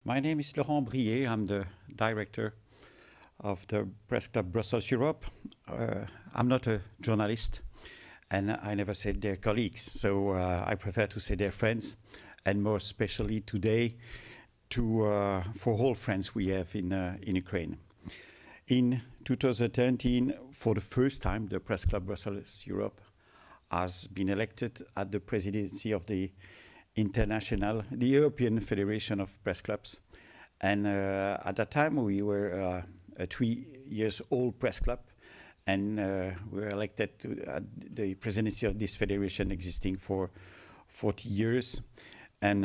My name is Laurent Brier. I'm the director of the Press Club Brussels Europe. I'm not a journalist, and I never said their colleagues, so I prefer to say their friends, and more especially today for all friends we have in Ukraine. In 2013, for the first time, the Press Club Brussels Europe has been elected at the presidency of the European Federation of Press Clubs. And at that time, we were a 3-year-old press club, and we were elected to the presidency of this federation existing for 40 years. And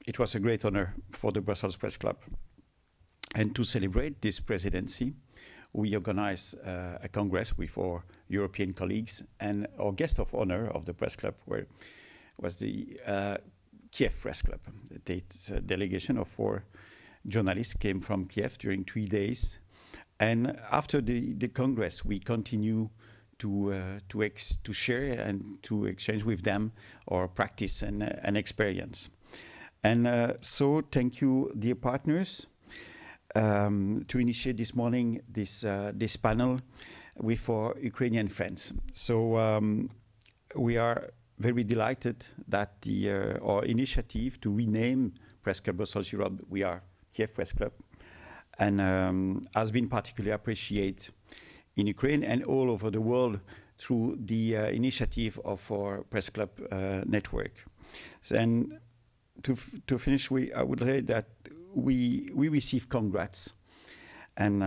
it was a great honor for the Brussels Press Club. And to celebrate this presidency, we organized a congress with our European colleagues, and our guest of honor of the press club was the Kyiv Press Club. It's a delegation of 4 journalists came from Kyiv during 3 days. And after the Congress, we continue to share and to exchange with them our practice and experience. And so thank you, dear partners, to initiate this morning this panel with our Ukrainian friends. So we are very delighted that our initiative to rename Press Club Brussels Europe, we are Kyiv Press Club, and has been particularly appreciated in Ukraine and all over the world through the initiative of our Press Club network. And to finish, I would say that we receive congrats and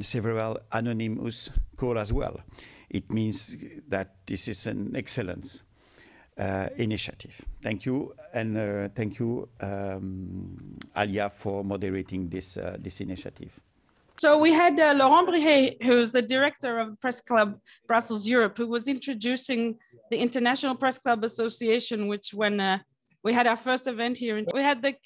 several anonymous calls as well. It means that this is an excellent initiative. Thank you, and thank you, Alia, for moderating this initiative. So we had Laurent Brier, who's the director of Press Club Brussels Europe, who was introducing the International Press Club Association, which when we had our first event here, we had the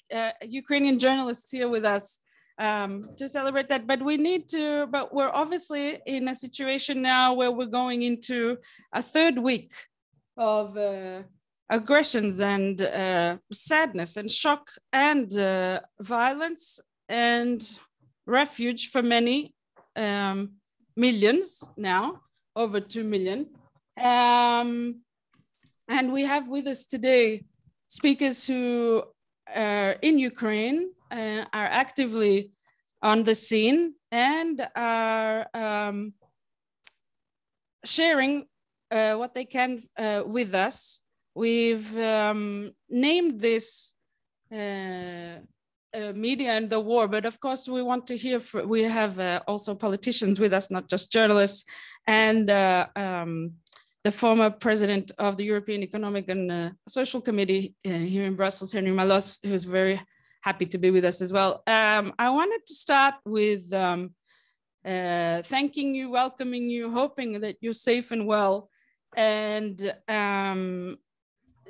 Ukrainian journalists here with us to celebrate that. But we're obviously in a situation now where we're going into a 3rd week of aggressions and sadness and shock and violence and refuge for many millions now, over 2 million. And we have with us today speakers who are in Ukraine, are actively on the scene, and are sharing what they can with us. We've named this media and the war, but of course we want to hear we have also politicians with us, not just journalists, and the former president of the European Economic and Social Committee here in Brussels, Henry Malos, who's very happy to be with us as well. I wanted to start with thanking you, welcoming you, hoping that you're safe and well, and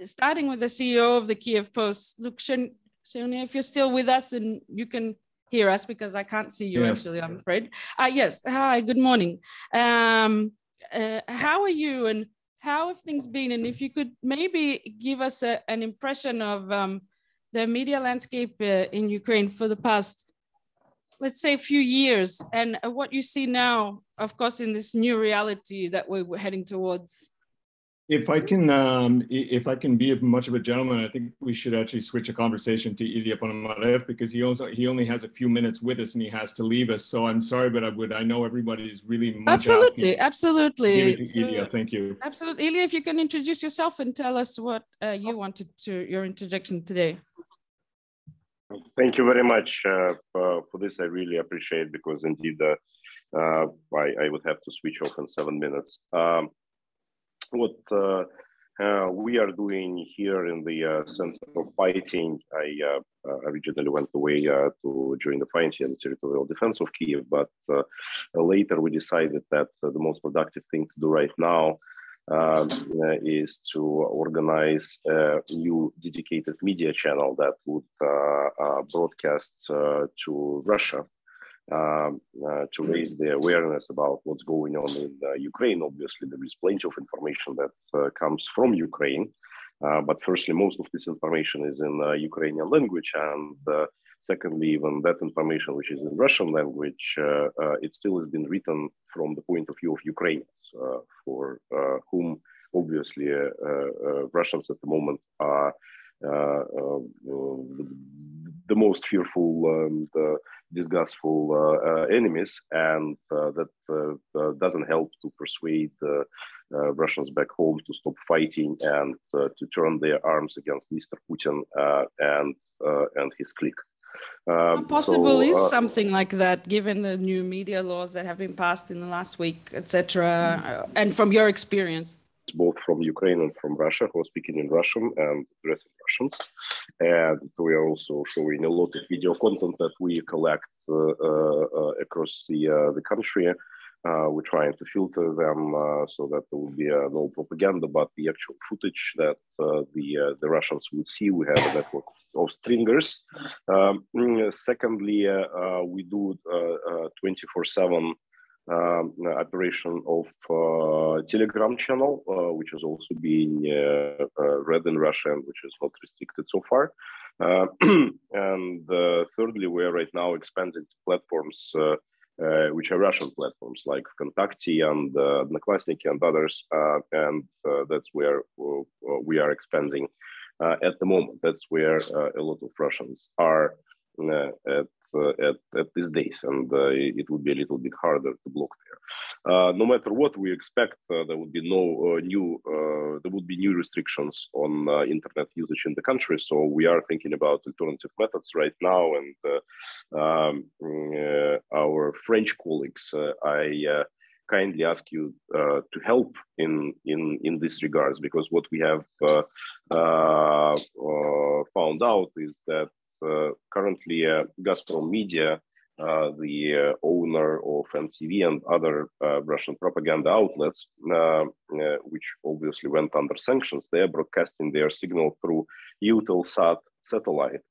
starting with the CEO of the Kyiv Post, Luke Shania, if you're still with us and you can hear us, because I can't see you. Yes. Actually, I'm afraid. Yes, hi, good morning. How are you, and how have things been? And if you could maybe give us an impression of the media landscape in Ukraine for the past, let's say, few years, and what you see now, of course, in this new reality that we're heading towards. If I can be much of a gentleman, I think we should actually switch a conversation to Ilya Ponomarev, because he only has a few minutes with us and he has to leave us. So I'm sorry, but I know everybody's really much absolutely. Give it to Ilya. Thank you. Absolutely, Ilya. If you can introduce yourself and tell us what you wanted your introduction today. Thank you very much for this. I really appreciate, because indeed I would have to switch off in 7 minutes. What we are doing here in the center of fighting, I originally went away to join the fighting and territorial defense of Kyiv, but later we decided that the most productive thing to do right now is to organize a new dedicated media channel that would broadcast to Russia, to raise the awareness about what's going on in Ukraine. Obviously, there is plenty of information that comes from Ukraine, But firstly, most of this information is in Ukrainian language, and secondly, even that information which is in Russian language, it still has been written from the point of view of Ukrainians, for whom obviously Russians at the moment are the most fearful and disgustful enemies, and that doesn't help to persuade Russians back home to stop fighting and to turn their arms against Mr. Putin and his clique. How possible is something like that, given the new media laws that have been passed in the last week, etc., and from your experience? Both from Ukraine and from Russia, who are speaking in Russian and addressing Russians. And we are also showing a lot of video content that we collect across the country. We're trying to filter them so that there will be no propaganda, but the actual footage that the Russians would see. We have a network of stringers. Secondly, we do 24/7 operation of Telegram channel, which is also being read in Russia and which is not restricted so far. And thirdly, we are right now expanding to platforms which are Russian platforms like Vkontakte and Odnoklassniki and others, and that's where we are expanding at the moment. That's where a lot of Russians are at these days, and it would be a little bit harder to block there. No matter what we expect, there would be new restrictions on internet usage in the country. So we are thinking about alternative methods right now, and our French colleagues, I kindly ask you to help in this regards, because what we have found out is that currently Gazprom Media, the owner of MTV and other Russian propaganda outlets, which obviously went under sanctions, they are broadcasting their signal through Eutelsat satellite,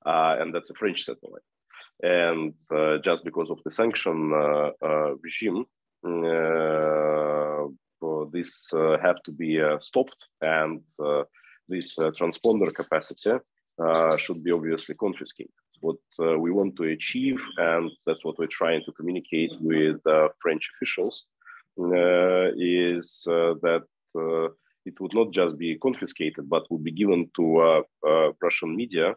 and that's a French satellite. And just because of the sanction regime, this have to be stopped, and this transponder capacity should be obviously confiscated. What we want to achieve, and that's what we're trying to communicate with French officials, is that it would not just be confiscated, but would be given to Russian media,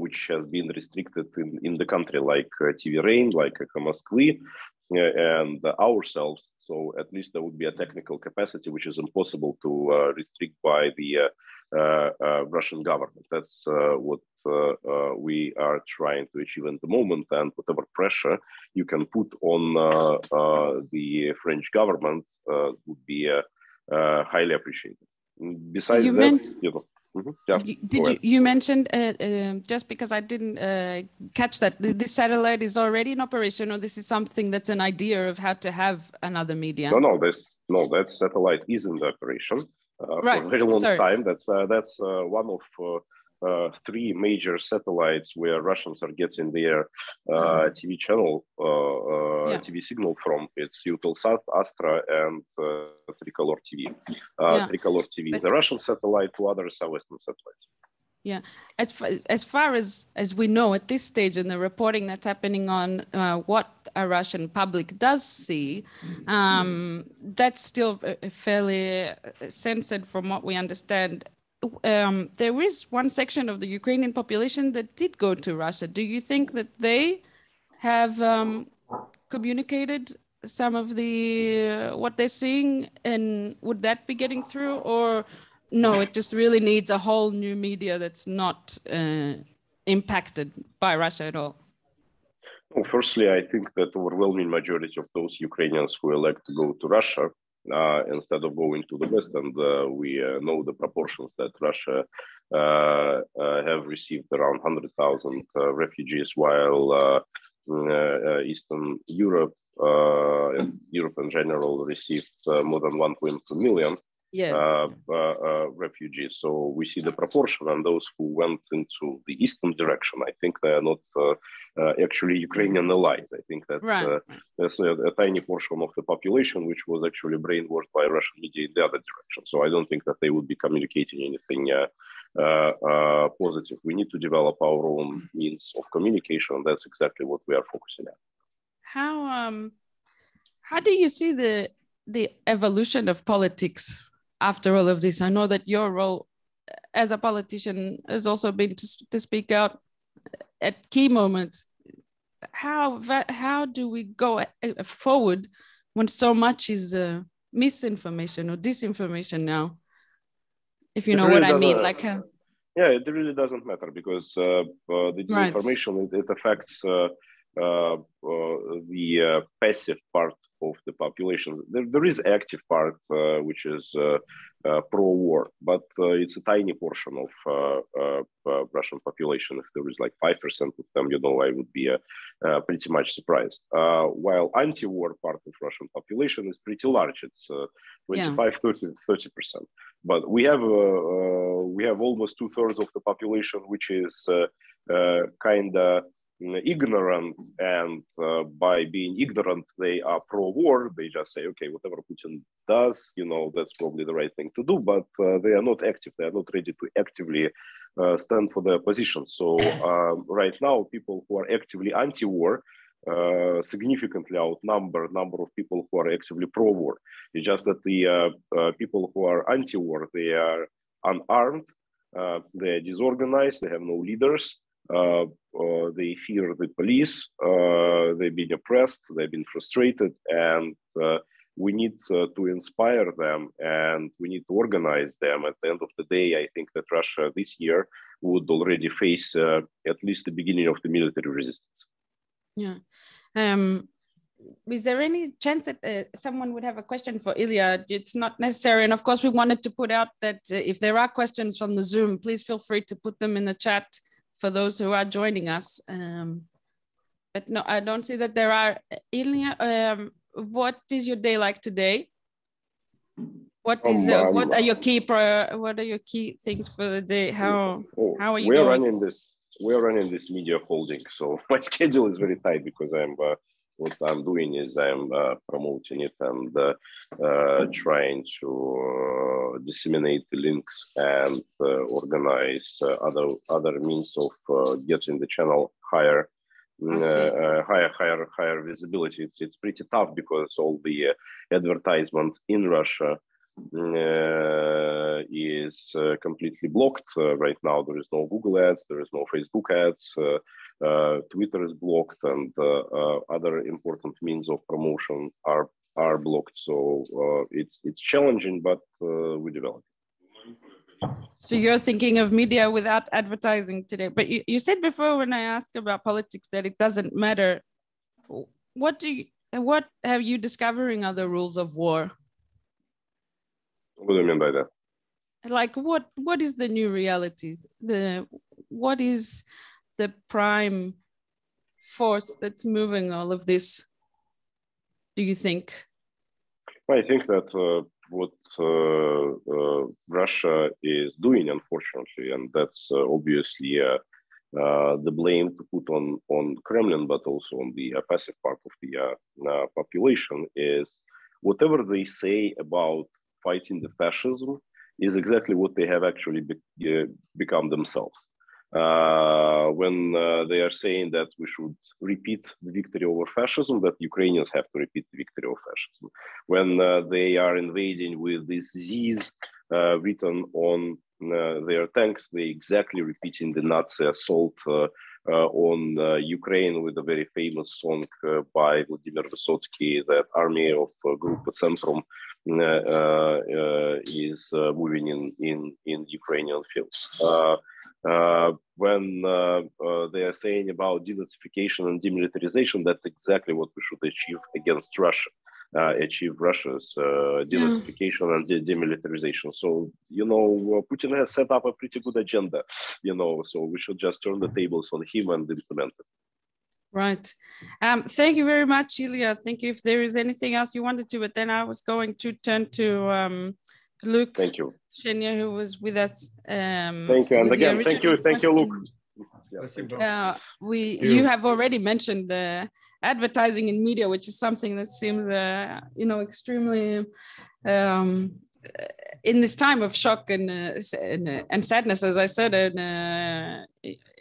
which has been restricted in the country, like TV Rain, like Echo Moskvy, and ourselves. So at least there would be a technical capacity which is impossible to restrict by the Russian government. That's what we are trying to achieve at the moment, and whatever pressure you can put on the French government would be highly appreciated. Besides that, you mentioned, just because I didn't catch that, this satellite is already in operation, or this is something that's an idea of how to have another media? No, that satellite is in the operation for a very long time. That's one of three major satellites where Russians are getting their TV channel, TV signal from. It's Eutelsat, Astra, and Tricolor TV. Tricolor TV is the Russian satellite, two others are Western satellites. Yeah, as far as we know at this stage in the reporting that's happening on what a Russian public does see, that's still fairly censored from what we understand. There is one section of the Ukrainian population that did go to Russia. Do you think that they have communicated some of the what they're seeing, and would that be getting through, or no, it just really needs a whole new media that's not impacted by Russia at all? Well, firstly, I think that overwhelming majority of those Ukrainians who elect to go to Russia instead of going to the West, and we know the proportions that Russia have received around 100,000 refugees, while Eastern Europe and Europe in general received more than 1.2 million. refugees. So we see the proportion, and those who went into the eastern direction, I think they are not actually Ukrainian allies. I think that's a tiny portion of the population which was actually brainwashed by Russian media in the other direction. So I don't think that they would be communicating anything positive. We need to develop our own means of communication. That's exactly what we are focusing on. How do you see the evolution of politics after all of this? I know that your role as a politician has also been to speak out at key moments. How do we go forward when so much is misinformation or disinformation now? If you know what I mean, like yeah, it really doesn't matter because the disinformation it affects the passive part of the population. There is active part which is pro-war, but it's a tiny portion of Russian population. If there is like 5% of them, I would be pretty much surprised. While anti-war part of Russian population is pretty large. It's 25, 30%. But we have almost 2/3 of the population which is kind of ignorant, and by being ignorant they are pro-war. They just say, okay, whatever Putin does, that's probably the right thing to do, but they are not active. They are not ready to actively stand for their position. So right now people who are actively anti-war significantly outnumber number of people who are actively pro-war. It's just that the people who are anti-war, they are unarmed, they are disorganized, they have no leaders. They fear the police, they've been oppressed, they've been frustrated, and we need to inspire them, and we need to organize them. At the end of the day, I think that Russia this year would already face at least the beginning of the military resistance. Yeah. Is there any chance that someone would have a question for Ilya? It's not necessary. And of course, we wanted to put out that if there are questions from the Zoom, please feel free to put them in the chat for those who are joining us. But no, I don't see that there are. Ilya, what is your day like today? What are your key things for the day? How are you going? We are running this media holding, so my schedule is very tight because what I'm doing is I'm promoting it and trying to disseminate the links and organize other means of getting the channel higher visibility. It's pretty tough because all the advertisement in Russia is completely blocked right now. There is no Google ads, there is no Facebook ads, Twitter is blocked, and other important means of promotion are blocked. So it's challenging, but we develop. So you're thinking of media without advertising today, but you said before when I asked about politics that it doesn't matter. What have you discovering are the rules of war? What do you mean by that? Like what is the new reality? What is the prime force that's moving all of this, do you think? I think that what Russia is doing, unfortunately, and that's obviously the blame to put on Kremlin, but also on the passive part of the population, is whatever they say about fighting the fascism is exactly what they have actually become themselves. When they are saying that we should repeat the victory over fascism, that Ukrainians have to repeat the victory of fascism. When they are invading with these Z's written on their tanks, they exactly repeating the Nazi assault on Ukraine with a very famous song by Vladimir Vysotsky, that army of Group Centrum is moving in Ukrainian fields. When they are saying about denazification and demilitarization, that's exactly what we should achieve against Russia, achieve Russia's denazification and demilitarization. So, Putin has set up a pretty good agenda, so we should just turn the tables on him and implement it. Right. Thank you very much, Ilya. Thank you. If there is anything else you wanted to, but then I was going to turn to Luke. Thank you. Shenya, who was with us. Thank you. And again, thank you, Luke. Yeah, you have already mentioned advertising in media, which is something that seems, extremely in this time of shock and sadness, as I said, and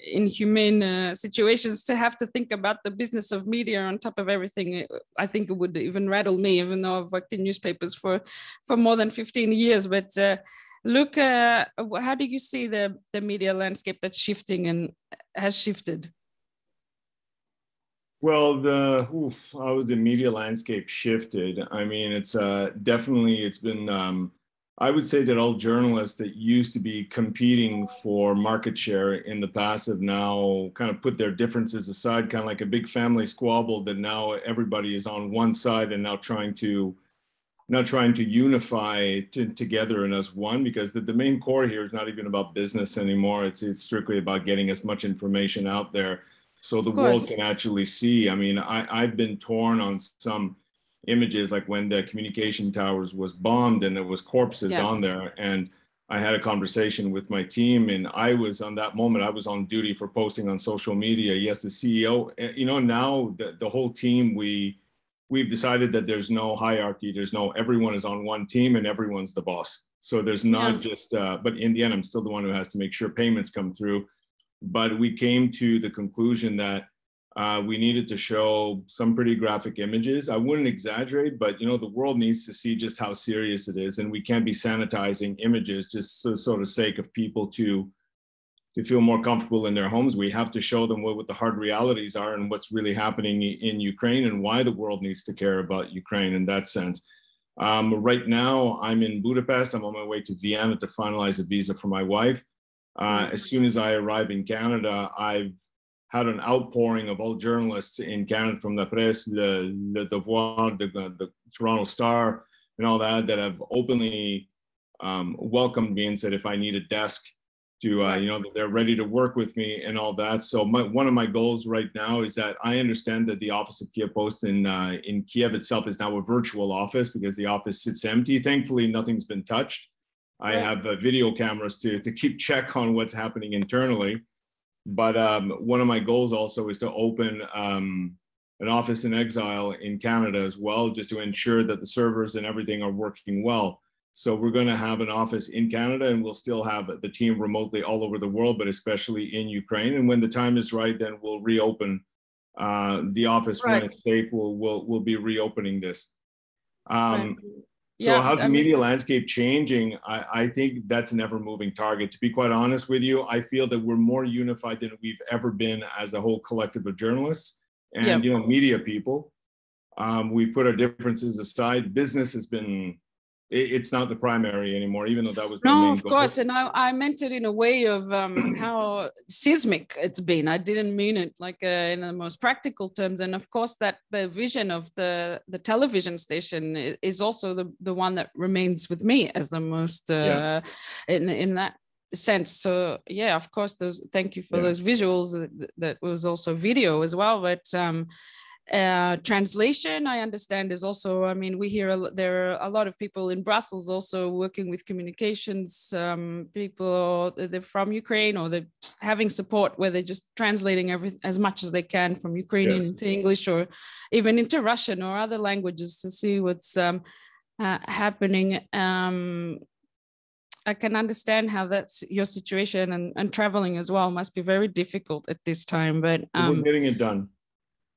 inhumane situations, to have to think about the business of media on top of everything. I think it would even rattle me, even though I've worked in newspapers for more than 15 years. But Luke, how do you see the media landscape that's shifting and has shifted? Well, how the media landscape shifted. I mean, it's definitely, it's been, I would say that all journalists that used to be competing for market share in the past have now kind of put their differences aside, kind of like a big family squabble, that now everybody is on one side and now trying to unify together and as one, because the main core here is not even about business anymore. It's strictly about getting as much information out there so the world can actually see. I mean, I've been torn on some images, like when the communication towers was bombed and there was corpses on there. And I had a conversation with my team, and I was on that moment, I was on duty for posting on social media. Yes, the CEO, now the whole team, we've decided that there's no hierarchy. Everyone is on one team and everyone's the boss. So there's not just, but in the end, I'm still the one who has to make sure payments come through. But we came to the conclusion that we needed to show some pretty graphic images. I wouldn't exaggerate, but the world needs to see just how serious it is, and we can't be sanitizing images just sort of sake of people to feel more comfortable in their homes. We have to show them what the hard realities are and what's really happening in Ukraine and why the world needs to care about Ukraine in that sense. Right now, I'm in Budapest. I'm on my way to Vienna to finalize a visa for my wife. As soon as I arrive in Canada, I've had an outpouring of all journalists in Canada, from La Presse, Le Devoir, the Toronto Star, and all that have openly welcomed me and said if I need a desk to, that they're ready to work with me and all that. So one of my goals right now is that I understand that the office of Kyiv Post in Kyiv itself is now a virtual office because the office sits empty. Thankfully, nothing's been touched. I have video cameras to keep check on what's happening internally. But one of my goals also is to open an office in exile in Canada as well, just to ensure that the servers and everything are working well. So we're going to have an office in Canada, and we'll still have the team remotely all over the world, but especially in Ukraine. And when the time is right, then we'll reopen the office when it's safe. We'll be reopening this. So how's the media landscape changing? I think that's an ever-moving target. To be quite honest with you, I feel that we're more unified than we've ever been as a whole collective of journalists and media people. We've put our differences aside. Business has been, it's not the primary anymore, even though that was my main goal. Of course. And I meant it in a way of how seismic it's been. I didn't mean it like in the most practical terms. And of course, that the vision of the television station is also the one that remains with me as the most in that sense. So yeah, of course, thank you for those visuals. That was also video as well. But translation, I understand, is also, I mean, we hear there are a lot of people in Brussels also working with communications people, they're from Ukraine, or they're just having support where they're just translating as much as they can from Ukrainian into English, or even into Russian or other languages, to see what's happening. I can understand how that's your situation, and traveling as well must be very difficult at this time, but we're getting it done.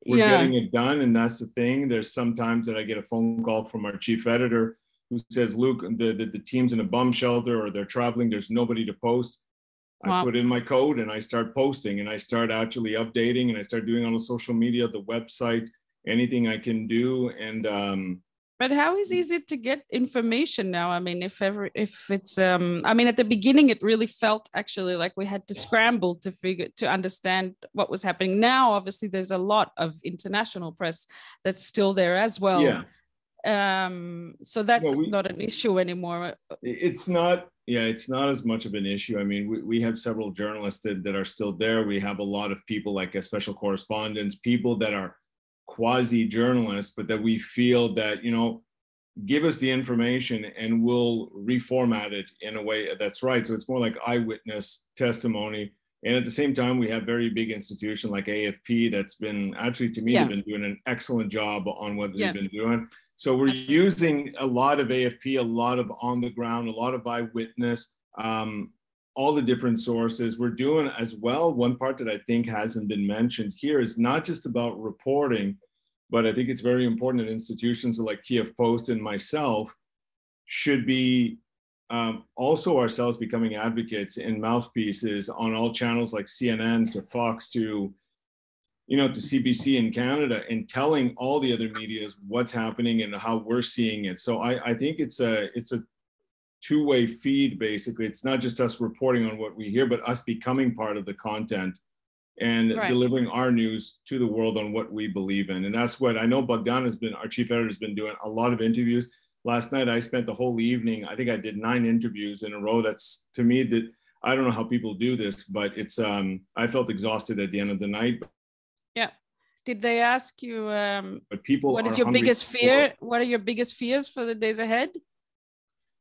We're getting it done, and that's the thing. There's sometimes that I get a phone call from our chief editor who says, Luke, the team's in a bomb shelter, or they're traveling, there's nobody to post. I put in my code and I start posting, and I start actually updating, and I start doing on the social media, the website, anything I can do. And but how easy is it to get information now? I mean, if it's, I mean, at the beginning, it really felt actually like we had to scramble to understand what was happening. Now, obviously, there's a lot of international press that's still there as well. So that's not an issue anymore. It's not. Yeah, it's not as much of an issue. I mean, we have several journalists that are still there. We have a lot of people like special correspondents, people that are quasi-journalists, but that we feel that, give us the information and we'll reformat it in a way that's right. So it's more like eyewitness testimony. And at the same time, we have very big institutions like AFP that's been, actually to me, they've been doing an excellent job on what they've been doing. So we're using a lot of AFP, a lot of on the ground, a lot of eyewitness, all the different sources. We're doing as well. One part that I think hasn't been mentioned here is not just about reporting, but I think it's very important that institutions like Kyiv Post and myself should be also ourselves becoming advocates and mouthpieces on all channels like CNN to Fox to, you know, to CBC in Canada, and telling all the other medias what's happening and how we're seeing it. So I think it's a two-way feed, basically. It's not just us reporting on what we hear, but us becoming part of the content and delivering our news to the world on what we believe in. And that's what I know Bogdan has been, our chief editor, has been doing a lot of interviews. Last night, I spent the whole evening, I think I did 9 interviews in a row. That's, to me, that I don't know how people do this, but it's, I felt exhausted at the end of the night. Yeah. Did they ask you, but people what is your biggest fear? What are your biggest fears for the days ahead?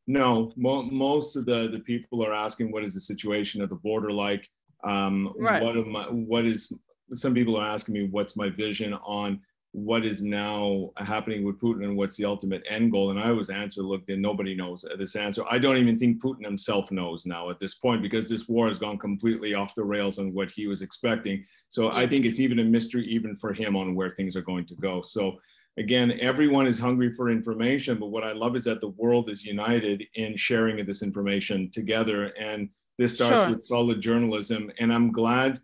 No, most of the people are asking, what is the situation at the border like? What is, some people are asking me, what's my vision on what is now happening with Putin and what's the ultimate end goal? And I always answer, look, that nobody knows this answer. I don't even think Putin himself knows now at this point, because this war has gone completely off the rails on what he was expecting. So I think it's even a mystery even for him on where things are going to go. So again, everyone is hungry for information, but what I love is that the world is united in sharing this information together. And this starts with solid journalism. And I'm glad,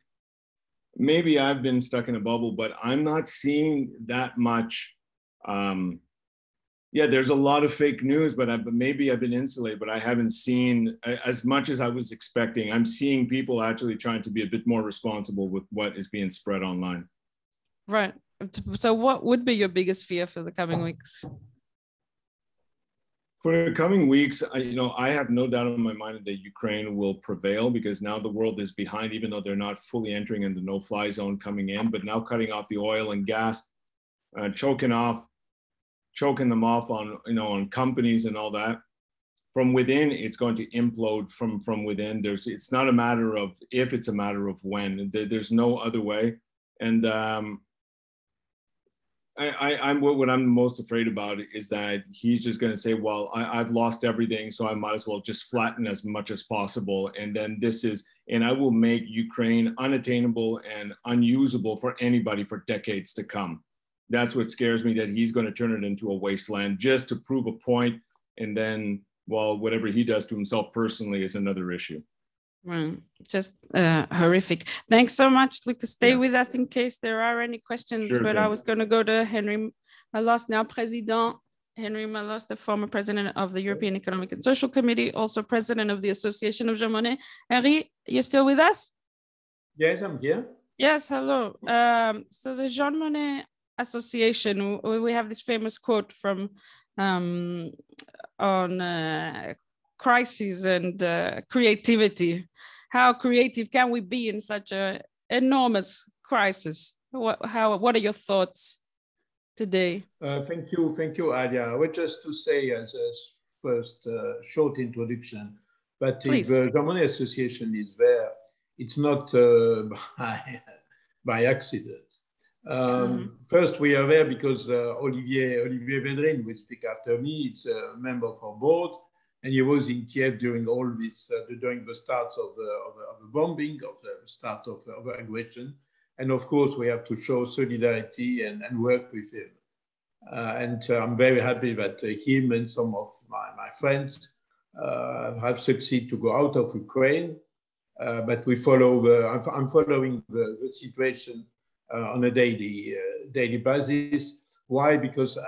maybe I've been stuck in a bubble, but I'm not seeing that much. There's a lot of fake news, but maybe I've been insulated, but I haven't seen as much as I was expecting. I'm seeing people actually trying to be a bit more responsible with what is being spread online. Right. So what would be your biggest fear for the coming weeks? For the coming weeks, I have no doubt in my mind that Ukraine will prevail, because now the world is behind, even though they're not fully entering in the no-fly zone coming in, but now cutting off the oil and gas, choking them off on, on companies and all that. From within, it's going to implode from within. It's not a matter of if, it's a matter of when. There's no other way. And what I'm most afraid about is that he's just going to say, well, I've lost everything, so I might as well just flatten as much as possible. And then and I will make Ukraine unattainable and unusable for anybody for decades to come. That's what scares me, that he's going to turn it into a wasteland just to prove a point. And then, well, whatever he does to himself personally is another issue. Just horrific. Thanks so much, Lucas. Stay with us in case there are any questions. Sure, I was going to go to Henry Malos, now President. Henry Malos, the former president of the European Economic and Social Committee, also president of the Association of Jean Monnet. Henry, you're still with us? Yes, I'm here. Yes, hello. So the Jean Monnet Association, we have this famous quote from on crises and creativity. How creative can we be in such an enormous crisis? What are your thoughts today? Thank you, Alia. I would just to say as a first short introduction, but if the Jean Monnet Association is there, it's not by accident. First, we are there because Olivier Védrine, who will speak after me, is a member of our board. And he was in Kiev during all this, during the start of the bombing, of the start of aggression. And of course, we have to show solidarity and work with him. And I'm very happy that him and some of my friends have succeeded to go out of Ukraine. But we I'm following the situation on a daily basis. Why? Because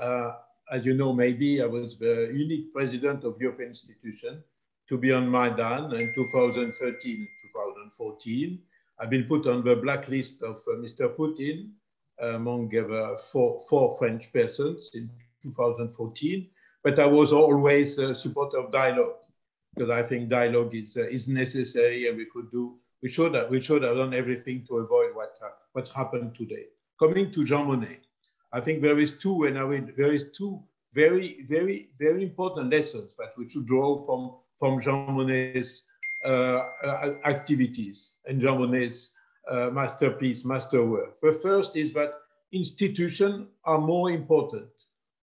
as you know, maybe I was the unique president of European institution to be on Maidan in 2013 and 2014. I've been put on the blacklist of Mr. Putin among four French persons in 2014. But I was always a supporter of dialogue, because I think dialogue is necessary, and we should have done everything to avoid what's happened today. Coming to Jean Monnet, I think there is two very, very, very important lessons that we should draw from Jean Monnet's activities and Jean Monnet's masterpiece, masterwork. The first is that institutions are more important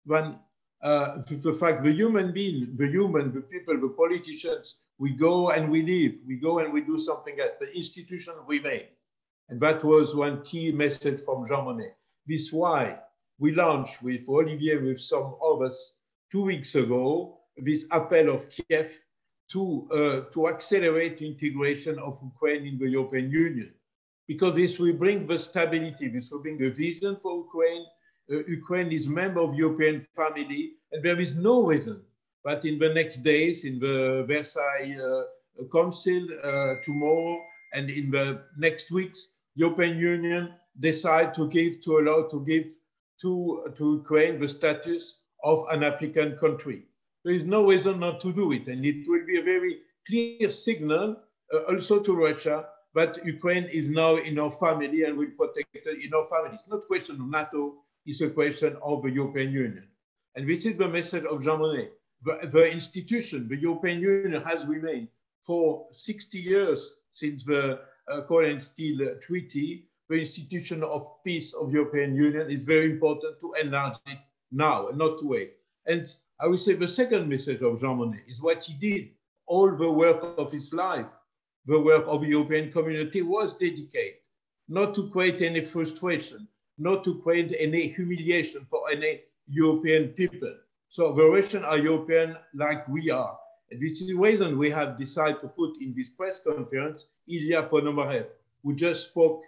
than the fact the human being, the people, the politicians, we go and we leave, we go and we do something else. The institutions remain. And that was one key message from Jean Monnet. This is why we launched with Olivier, with some others, 2 weeks ago, this appeal of Kyiv to accelerate the integration of Ukraine in the European Union. Because this will bring the stability, this will bring a vision for Ukraine. Ukraine is a member of the European family, and there is no reason that in the next days, in the Versailles Council tomorrow, and in the next weeks, European Union decide to allow to give to Ukraine the status of an African country. There is no reason not to do it, and it will be a very clear signal also to Russia that Ukraine is now in our family and will protect it in our family. It's not a question of NATO, it's a question of the European Union. And this is the message of Jean Monnet. The institution, the European Union, has remained for 60 years since the Coal and Steel Treaty. The institution of peace of the European Union is very important to enlarge it now and not to wait. And I would say the second message of Jean Monnet is what he did. All the work of his life, the work of the European community was dedicated not to create any frustration, not to create any humiliation for any European people. So the Russians are European like we are. And this is the reason we have decided to put in this press conference Ilya Ponomarev, who just spoke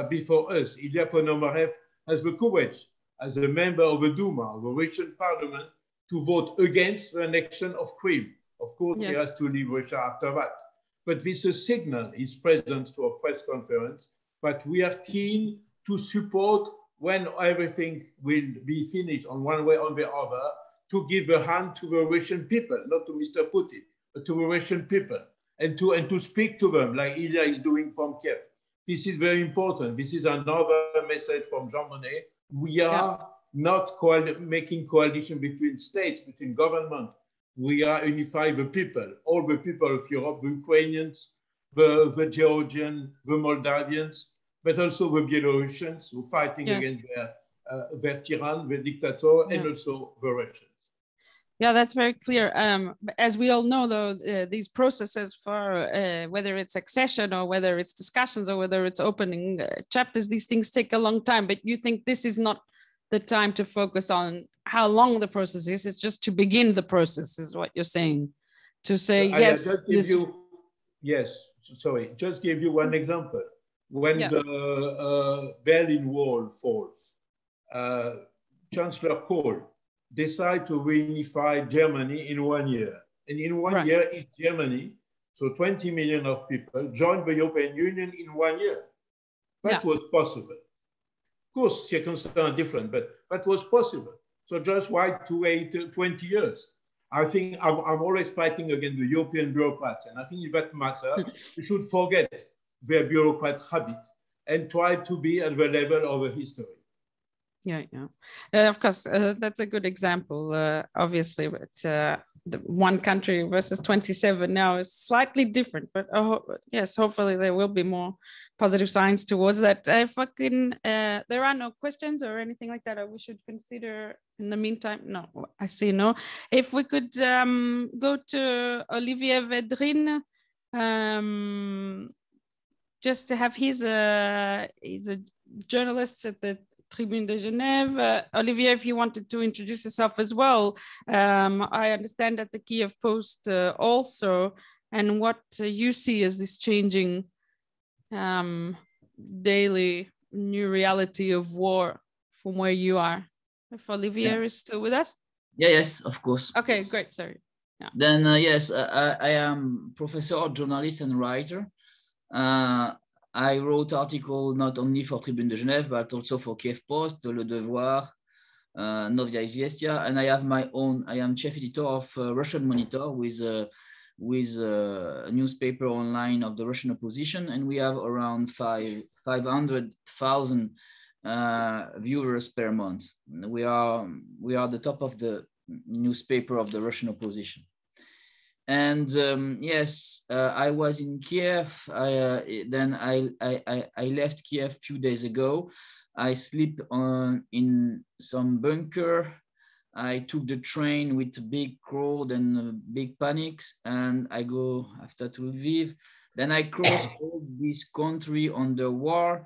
before us. Ilya Ponomarev has the courage, as a member of the Duma, of the Russian parliament, to vote against the annexion of Crimea. Of course, yes, he has to leave Russia after that. But this is a signal, his presence to a press conference, but we are keen to support when everything will be finished on one way or the other, to give a hand to the Russian people, not to Mr. Putin, but to the Russian people, and to speak to them like Ilya is doing from Kiev. This is very important. This is another message from Jean Monnet. We are not making coalition between states, between government. We are unifying the people, all the people of Europe, the Ukrainians, the Georgians, the Moldavians, but also the Belarusians who are fighting against their tyrann, the dictator, and also the Russians. Yeah, that's very clear. As we all know, though, these processes for whether it's accession or whether it's discussions or whether it's opening chapters, these things take a long time. But you think this is not the time to focus on how long the process is. It's just to begin the process, is what you're saying. To say, yes. Just give you one example. When the Berlin Wall falls, Chancellor Kohl decided to reunify Germany in 1 year. And in 1 year, East Germany, so 20 million of people, joined the European Union in 1 year. That was possible. Of course, circumstances are different, but that was possible. So just why to wait 20 years? I think I'm always fighting against the European bureaucrats. And I think in that matter, we should forget their bureaucrat habit and try to be at the level of a history. Of course, that's a good example. Obviously, but the one country versus 27 now is slightly different. But yes, hopefully there will be more positive signs towards that. If I can, there are no questions or anything like that we should consider in the meantime. No, I see no. If we could go to Olivier Vedrine, just to have he's a journalist at the Tribune de Genève. Olivier, if you wanted to introduce yourself as well. I understand that the Kyiv Post also, and what you see as this changing daily new reality of war from where you are. If Olivier is still with us? Yes, of course. Okay, great, sorry. Then yes, I am professor, journalist and writer. I wrote articles not only for Tribune de Genève, but also for Kyiv Post, Le Devoir, Novaya Izvestia, and I have my own. I am chief editor of Russian Monitor with a newspaper online of the Russian opposition, and we have around 500,000 viewers per month. We are the top of the newspaper of the Russian opposition. And yes, I was in Kiev. Then I left Kiev a few days ago. I sleep in some bunker. I took the train with a big crowd and big panics, and I go after to Lviv. Then I cross all this country on the war,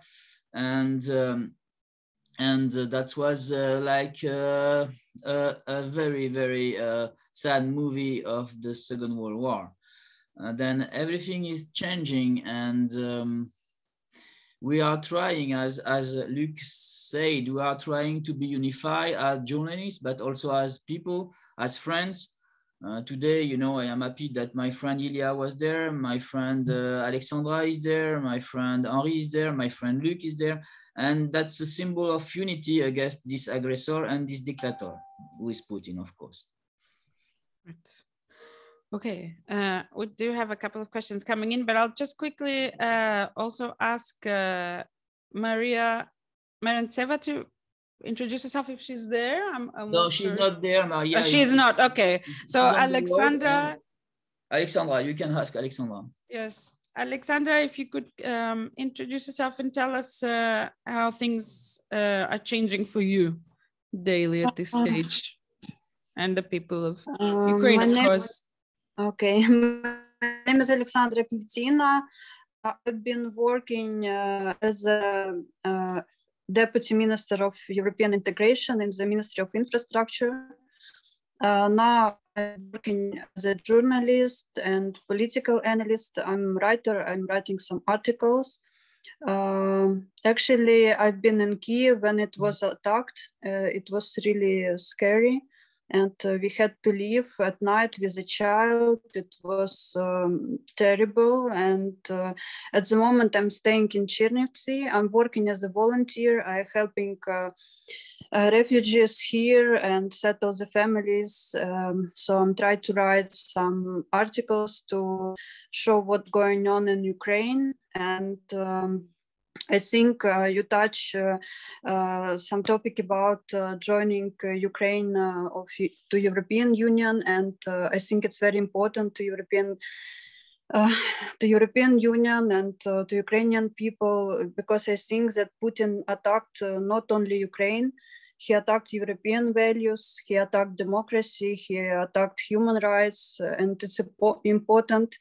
and that was like a very, very sad movie of the Second World War. Then everything is changing, and we are trying, as Luc said, we are trying to be unified as journalists, but also as people, as friends. Today, you know, I am happy that my friend Ilya was there, my friend Alexandra is there, my friend Henri is there, my friend Luc is there. And that's a symbol of unity against this aggressor and this dictator, who is Putin, of course. Right. Okay, we do have a couple of questions coming in, but I'll just quickly also ask Maria Merentseva to introduce herself if she's there. No, she's not there, Maria. She's not, okay. So Alexandra. Alexandra, you can ask Alexandra. Yes, Alexandra, if you could introduce yourself and tell us how things are changing for you daily at this stage, and the people of Ukraine, of course. Okay, my name is Alexandra Kvitina. I've been working as a Deputy Minister of European Integration in the Ministry of Infrastructure. Now I'm working as a journalist and political analyst. I'm a writer. I'm writing some articles. Actually, I've been in Kyiv when it was attacked. It was really scary. And we had to leave at night with a child. It was terrible. And at the moment, I'm staying in Chernivtsi. I'm working as a volunteer. I'm helping refugees here and settle the families. So I'm trying to write some articles to show what's going on in Ukraine. And I think you touch some topic about joining Ukraine to European Union, and I think it's very important to European Union and to Ukrainian people, because I think that Putin attacked not only Ukraine, he attacked European values, he attacked democracy, he attacked human rights, and it's important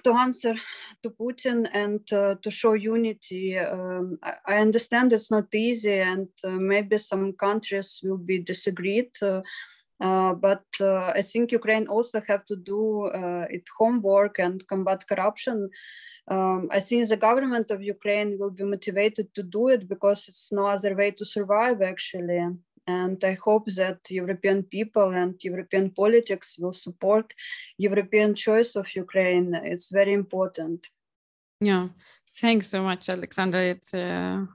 to answer to Putin and to show unity. I understand it's not easy, and maybe some countries will be disagreed, but I think Ukraine also have to do its homework and combat corruption. I think the government of Ukraine will be motivated to do it because it's no other way to survive, actually. And I hope that European people and European politics will support European choice of Ukraine. It's very important. Yeah, thanks so much, Alexandra. It's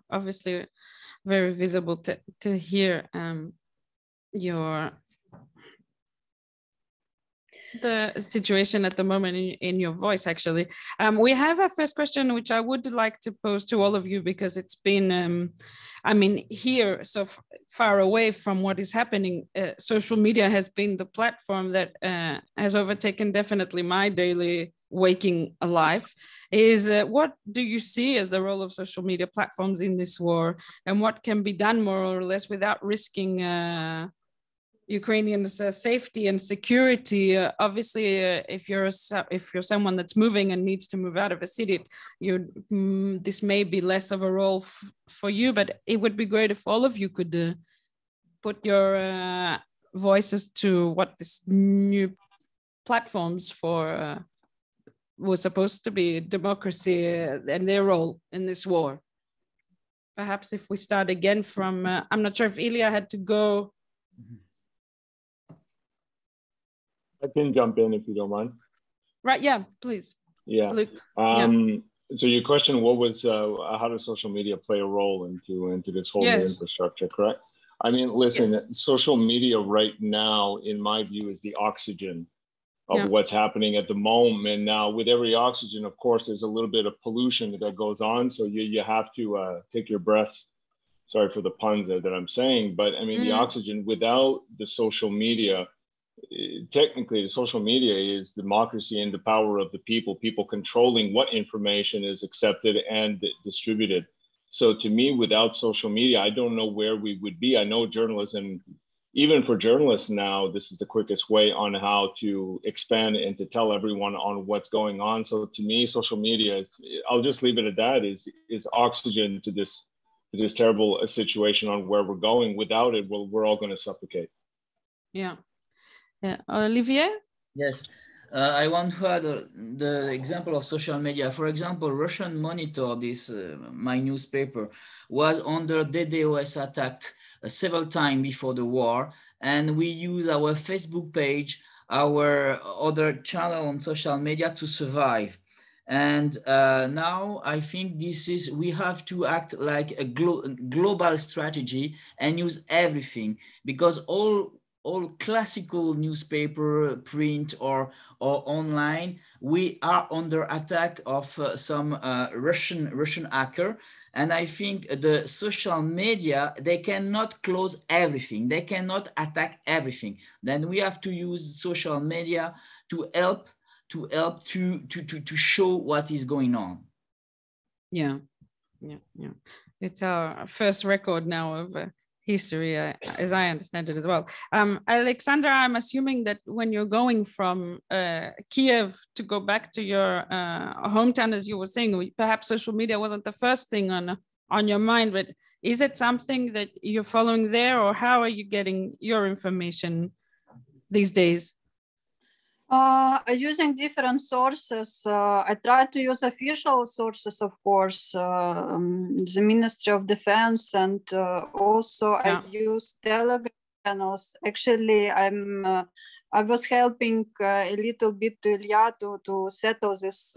obviously very visible to hear the situation at the moment in your voice, actually. We have a first question, which I would like to pose to all of you, because it's been, I mean, here, so far away from what is happening, social media has been the platform that has overtaken definitely my daily waking life. What do you see as the role of social media platforms in this war, and what can be done more or less without risking Ukrainians' safety and security? Obviously, if you're someone that's moving and needs to move out of a city, this may be less of a role for you, but it would be great if all of you could put your voices to what this new platforms for was supposed to be democracy and their role in this war. Perhaps if we start again from, I'm not sure if Ilya had to go. I can jump in if you don't mind. Right, yeah, please. Yeah. Luke, So your question, what was, how does social media play a role into this whole new infrastructure, correct? I mean, listen, social media right now, in my view, is the oxygen of what's happening at the moment. Now, with every oxygen, of course, there's a little bit of pollution that goes on. So you have to take your breath sorry for the puns there that I'm saying, but I mean, the oxygen without the social media, technically the social media is democracy and the power of the people controlling what information is accepted and distributed. So to me, without social media, I don't know where we would be. I know journalism, even for journalists now, this is the quickest way on how to expand and to tell everyone on what's going on. So to me, social media is, I'll just leave it at that, is oxygen to this terrible situation on where we're going. Without it, we're all going to suffocate. Yeah. Olivier? Yes. I want to add the example of social media. For example, Russian Monitor, this my newspaper, was under DDoS attack several times before the war, and we use our Facebook page, our other channel on social media to survive. And now I think we have to act like a global strategy and use everything, because all classical newspaper, print or online, we are under attack of some Russian hacker. And I think the social media, they cannot close everything. They cannot attack everything. Then we have to use social media to help to show what is going on. Yeah. It's our first record now of history, as I understand it as well. Alexandra, I'm assuming that when you're going from Kyiv to go back to your hometown, as you were saying, perhaps social media wasn't the first thing on your mind, but is it something that you're following there, or how are you getting your information these days? Using different sources. I try to use official sources, of course, the Ministry of Defense, and also I use Telegram channels. Actually, I was helping a little bit to Ilya to settle this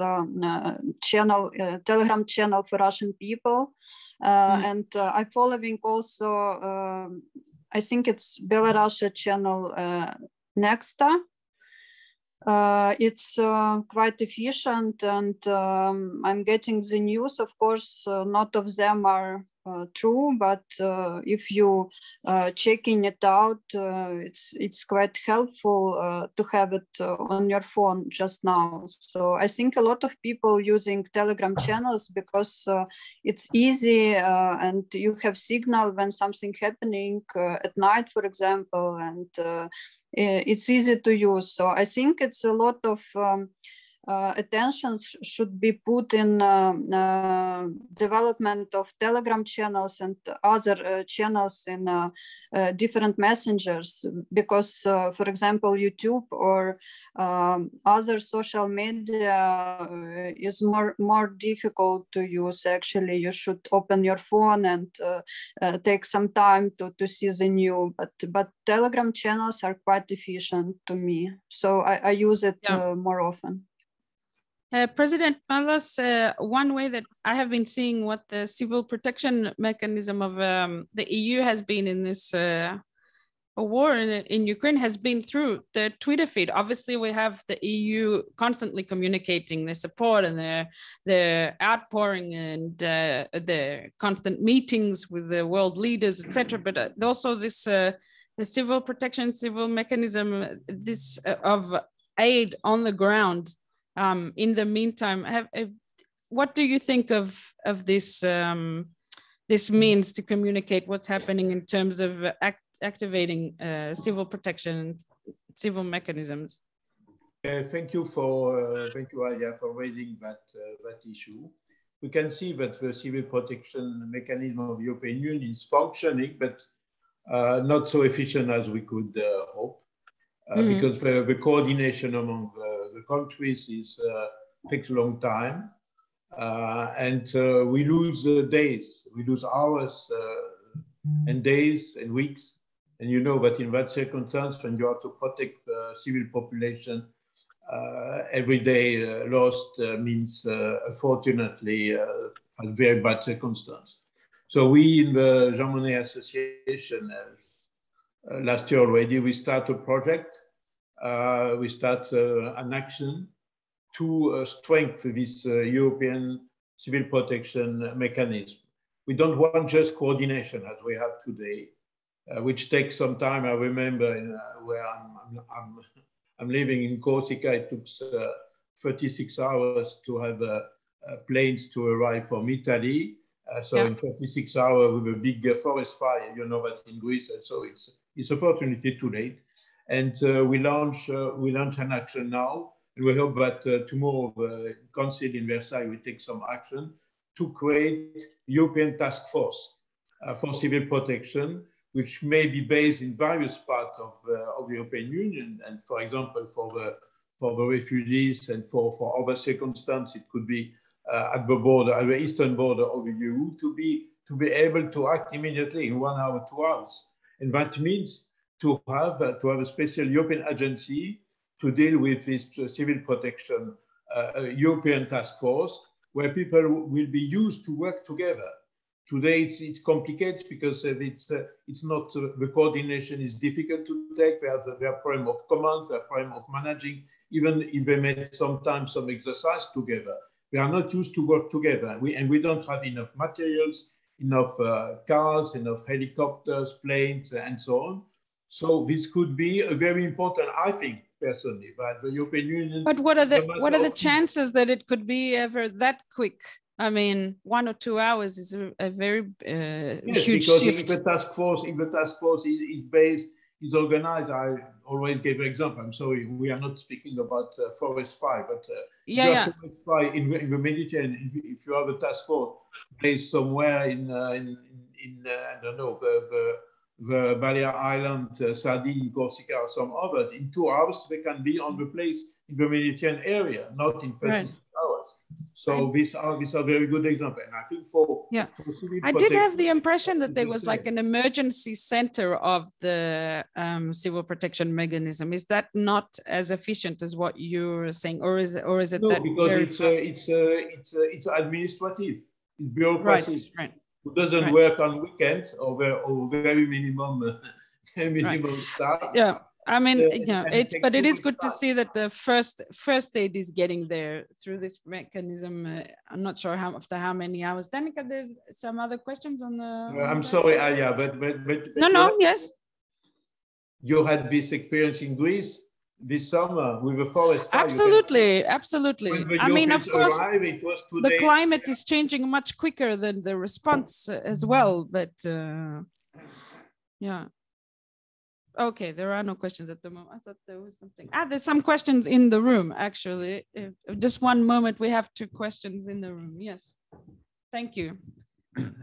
channel, Telegram channel for Russian people, and I'm following also. I think it's Belarus channel Nexta. It's quite efficient, and I'm getting the news. Of course, not of them are true, but if you checking it out, it's quite helpful to have it on your phone just now. So I think a lot of people using Telegram channels because it's easy and you have signal when something happening at night, for example, and it's easy to use. So I think it's a lot of attention should be put in development of Telegram channels and other channels in different messengers, because, for example, YouTube or other social media is more difficult to use. Actually, you should open your phone and take some time to see the new. But Telegram channels are quite efficient to me, so I use it more often. President Malas, one way that I have been seeing what the civil protection mechanism of the EU has been in this war in Ukraine has been through the Twitter feed. Obviously, we have the EU constantly communicating their support and their outpouring and their constant meetings with the world leaders, etc. But also this the civil protection, civil mechanism, this of aid on the ground. In the meantime, what do you think of this this means to communicate what's happening in terms of activating civil protection, civil mechanisms? Thank you, Alia, for raising that issue. We can see that the civil protection mechanism of the European Union is functioning, but not so efficient as we could hope. Because the coordination among the countries takes a long time, and we lose days, we lose hours and days and weeks. And you know that in that circumstance, when you have to protect the civil population, every day lost means, unfortunately, a very bad circumstance. So we in the Jean Monnet Association, last year already, we start a project, we start an action to strengthen this European civil protection mechanism. we don't want just coordination as we have today, which takes some time. I remember where I'm living in Corsica, it took 36 hours to have planes to arrive from Italy. So in 36 hours with a big forest fire, you know that in Greece, and so it's unfortunately too late. And we launch an action now, and we hope that tomorrow the Council in Versailles will take some action to create European task force for civil protection, which may be based in various parts of the European Union. And for example, for the refugees and for other circumstances, it could be at the border, at the eastern border of the EU, to be able to act immediately in 1 hour, 2 hours. And that means to have a special European agency to deal with this civil protection European task force, where people will be used to work together. Today it's complicated because it's not, the coordination is difficult to take. There's a problem of command, there's a problem of managing, even if they make sometimes some exercise together. We are not used to work together, and we don't have enough materials, enough cars, enough helicopters, planes, and so on. So this could be a very important, I think, personally, but the European Union. But what are the chances that it could be ever that quick? I mean, 1 or 2 hours is a very yes, huge because shift. If the task force is organized, I always give an example. I'm sorry, we are not speaking about forest fire, but forest fire in the Mediterranean. If you have a task force based somewhere in I don't know, the Balear Island, Sardine, Corsica, or some others, in 2 hours they can be on the place in the Mediterranean area, not in 36 hours. So these are very good examples. And I think for civil I did have the impression that there was like an emergency center of the civil protection mechanism. Is that not as efficient as what you're saying, or is it no, that because it's administrative, it's bureaucracy. Right. Who doesn't work on weekends or very minimum staff. Yeah. I mean, but it is good to see that the first aid is getting there through this mechanism. I'm not sure after how many hours. Danica, there's some other questions on the. I'm sorry, Aya, but yes. You had this experience in Greece this summer with the forest fire. Absolutely. I mean, of course, the climate is changing much quicker than the response as well. But yeah. Okay, there are no questions at the moment. I thought there was something. There's some questions in the room, actually. Just one moment, we have 2 questions in the room. Yes, thank you.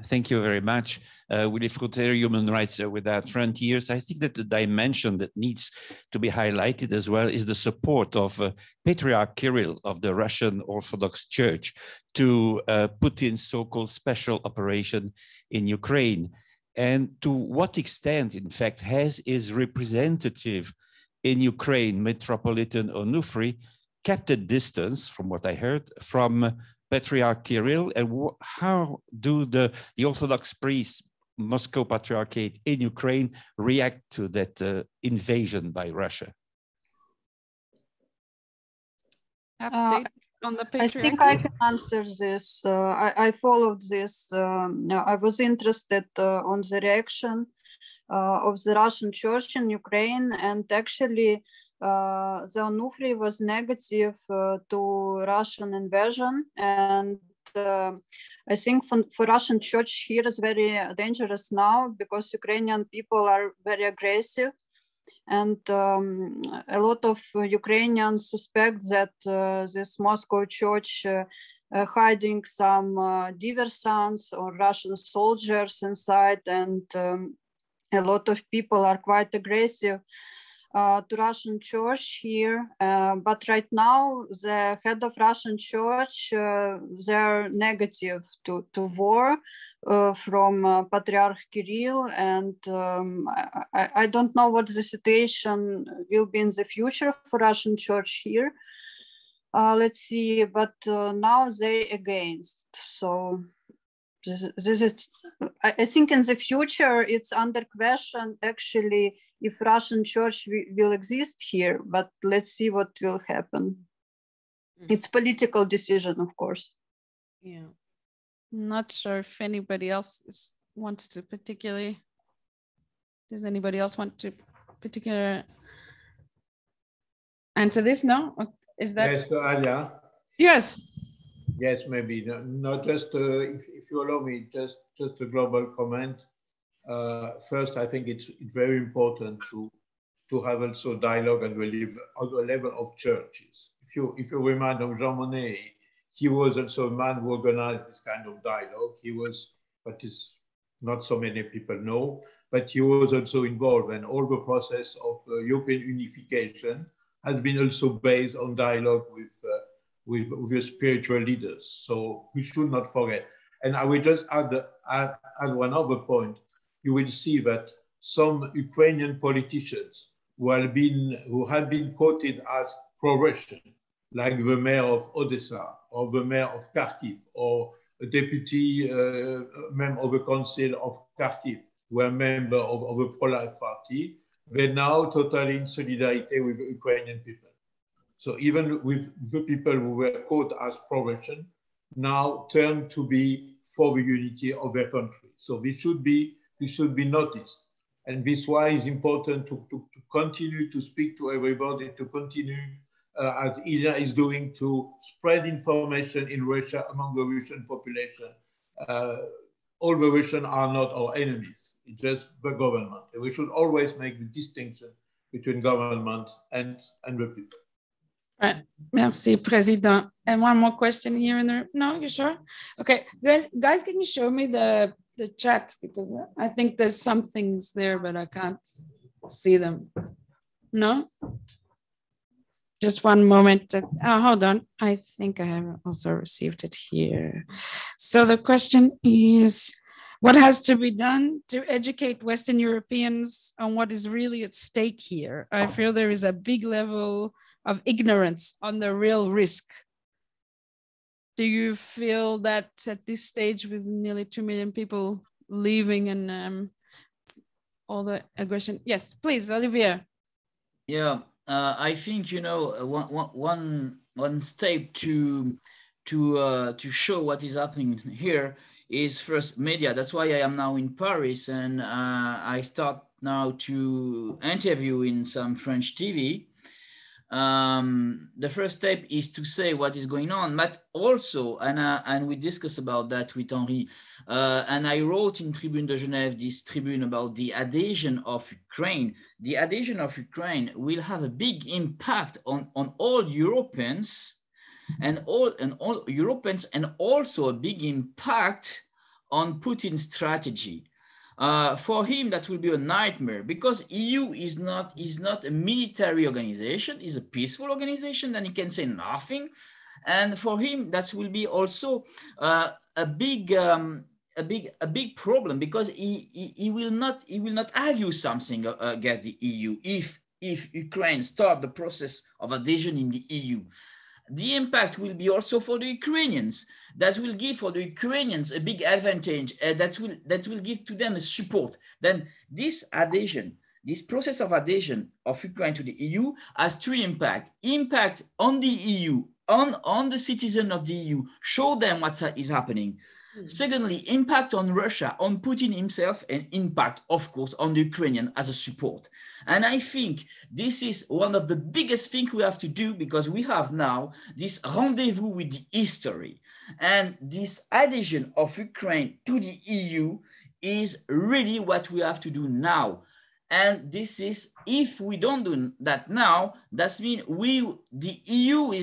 Thank you very much. Willy Frutter, Human Rights Without Frontiers. I think that the dimension that needs to be highlighted as well is the support of Patriarch Kirill of the Russian Orthodox Church to Putin's so-called special operation in Ukraine. And to what extent, in fact, has his representative in Ukraine, Metropolitan Onufry, kept a distance, from what I heard, from Patriarch Kirill, and how do the Orthodox priests, Moscow Patriarchate in Ukraine, react to that invasion by Russia? Update on the I think I can answer this. I followed this. I was interested on the reaction of the Russian church in Ukraine, and actually the Onufry was negative to Russian invasion, and I think for Russian church here is very dangerous now because Ukrainian people are very aggressive. And a lot of Ukrainians suspect that this Moscow church hiding some diversants or Russian soldiers inside, and a lot of people are quite aggressive to Russian church here. But right now, the head of Russian church, they're negative to war. From Patriarch Kirill, and I don't know what the situation will be in the future for Russian church here. Let's see, but now they against. So this is, I think in the future it's under question actually if Russian church will exist here, but let's see what will happen. It's political decision, of course. Yeah. Not sure if anybody else wants to particularly. Does anybody else want to particular answer this? No? Is that? Yes, Alia. Yes. Yes, maybe. Not just, if you allow me, just a global comment. First, I think it's very important to have also dialogue at the level of churches. If you remind of Jean Monnet, he was also a man who organized this kind of dialogue. He was, what is not so many people know, but he was also involved, and all the process of European unification has been also based on dialogue with the spiritual leaders. So we should not forget. And I will just add one other point. You will see that some Ukrainian politicians who have been quoted as pro-Russian, like the mayor of Odessa or the mayor of Kharkiv or a deputy member of the council of Kharkiv, were a member of a pro-life party, they're now totally in solidarity with the Ukrainian people. So even with the people who were quoted as pro-Russian, now turn to be for the unity of their country. So this should be noticed. And this is why it's important to continue to speak to everybody, to continue, as Ilya is doing, to spread information in Russia among the Russian population. All the Russians are not our enemies, it's just the government. And we should always make the distinction between government and the people. Right. Merci, President. And one more question here in the, no, you sure? Okay, good. Guys, can you show me the chat? Because I think there's some things there, but I can't see them. No? Just one moment. Hold on. I think I have also received it here. So the question is, what has to be done to educate Western Europeans on what is really at stake here? I feel there is a big level of ignorance on the real risk. Do you feel that at this stage, with nearly 2 million people leaving and all the aggression? Yes, please, Olivier. Yeah, I think, you know, one step to show what is happening here is first media. That's why I am now in Paris, and I start now to interview in some French TV. The first step is to say what is going on, but also, and we discussed about that with Henri, and I wrote in Tribune de Genève this tribune about the adhesion of Ukraine. The adhesion of Ukraine will have a big impact on all Europeans and all Europeans, and also a big impact on Putin's strategy. For him, that will be a nightmare, because EU is not a military organization, is a peaceful organization, and he can say nothing. And for him, that will be also a big problem, because he will not argue something against the EU if Ukraine start the process of adhesion in the EU. The impact will be also for the Ukrainians. That will give for the Ukrainians a big advantage. That will give to them a support. Then this adhesion, this process of adhesion of Ukraine to the EU has three impacts. Impact on the EU, on the citizen of the EU, show them what is happening. Secondly, impact on Russia, on Putin himself, and impact, of course, on the Ukrainian as a support. And I think this is one of the biggest things we have to do, because we have now this rendezvous with the history. And this adhesion of Ukraine to the EU is really what we have to do now. And this is, if we don't do that now, that means the EU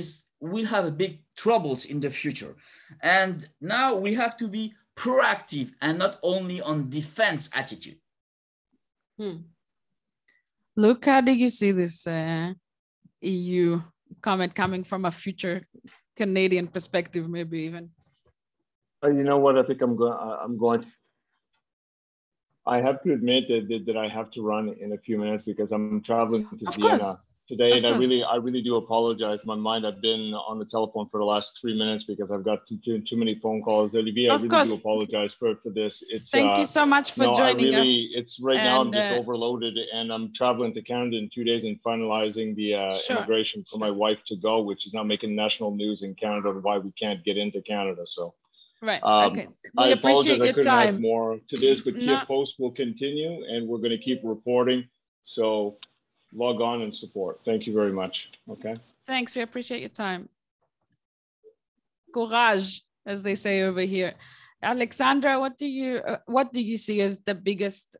will have a big troubles in the future. And now we have to be proactive and not only on defense attitude. Luke, how do you see this EU comment coming from a future Canadian perspective, maybe even? You know what? I think I have to admit that I have to run in a few minutes, because I'm traveling to Vienna today, and I really do apologize. My mind, I've been on the telephone for the last 3 minutes because I've got too many phone calls. Olivier, I really do apologize for this. Thank you so much for joining us. It's right now I'm just overloaded, and I'm traveling to Canada in 2 days and finalizing the immigration for my wife to go, which is now making national news in Canada, why we can't get into Canada. So Right. Okay. We appreciate your couldn't time. add more to this, but No. Kyiv Post will continue, and we're going to keep reporting. So log on and support. Thank you very much. Okay. Thanks. We appreciate your time. Courage, as they say over here. Alexandra, what do you see as the biggest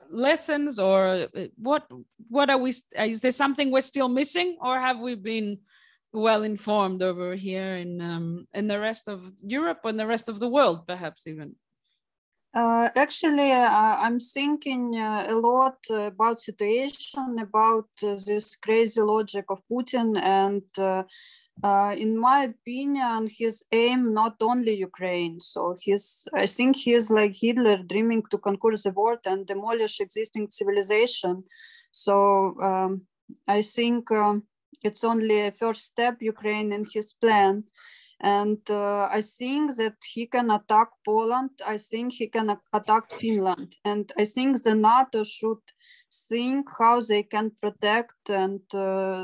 lessons, or what are we? Is there something we're still missing, or have we been well informed over here in the rest of Europe and the rest of the world, perhaps even? Actually, I'm thinking a lot about situation, about this crazy logic of Putin, and in my opinion, his aim not only Ukraine. So I think he's like Hitler, dreaming to conquer the world and demolish existing civilization. So I think it's only a first step, Ukraine, in his plan. And I think that he can attack Poland. I think he can attack Finland. And I think the NATO should think how they can protect and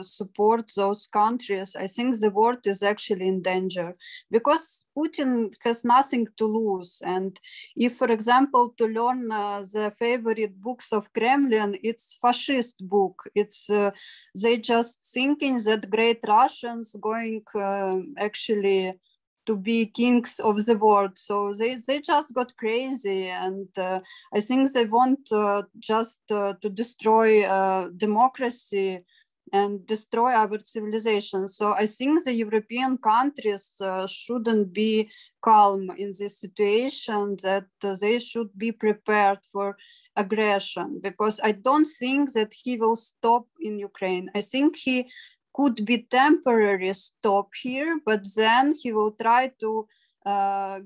support those countries. I think the world is actually in danger because Putin has nothing to lose. And if, for example, to learn the favorite books of Kremlin, it's fascist book. It's they just thinking that great Russians going actually to be kings of the world. So they just got crazy. And I think they want just to destroy democracy and destroy our civilization. So I think the European countries shouldn't be calm in this situation, that they should be prepared for aggression, because I don't think that he will stop in Ukraine. I think he could be temporary stop here, but then he will try to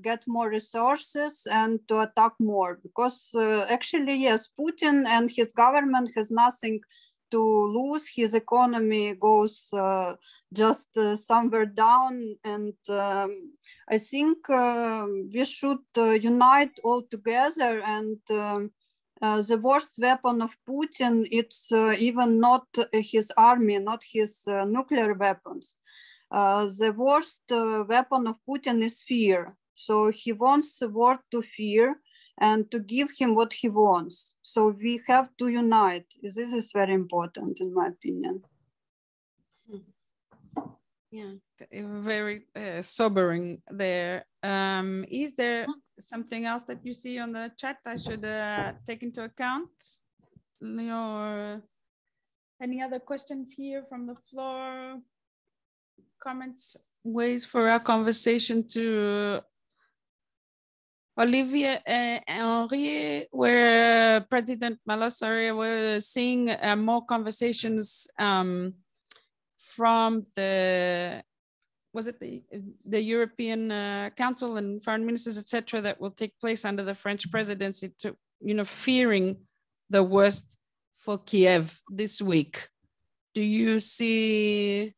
get more resources and to attack more, because actually, yes, Putin and his government has nothing to lose. His economy goes just somewhere down, and I think we should unite all together. And the worst weapon of Putin, it's even not his army, not his nuclear weapons. The worst weapon of Putin is fear. So he wants the world to fear and to give him what he wants. So we have to unite. This is very important, in my opinion. Yeah, very sobering there. Is there something else that you see on the chat I should take into account? Or any other questions here from the floor? Comments, ways for our conversation to Olivier and Henri, where President Malosari, we're seeing more conversations from the, was it the European Council and foreign ministers, etc., that will take place under the French presidency, to, fearing the worst for Kiev this week. Do you see,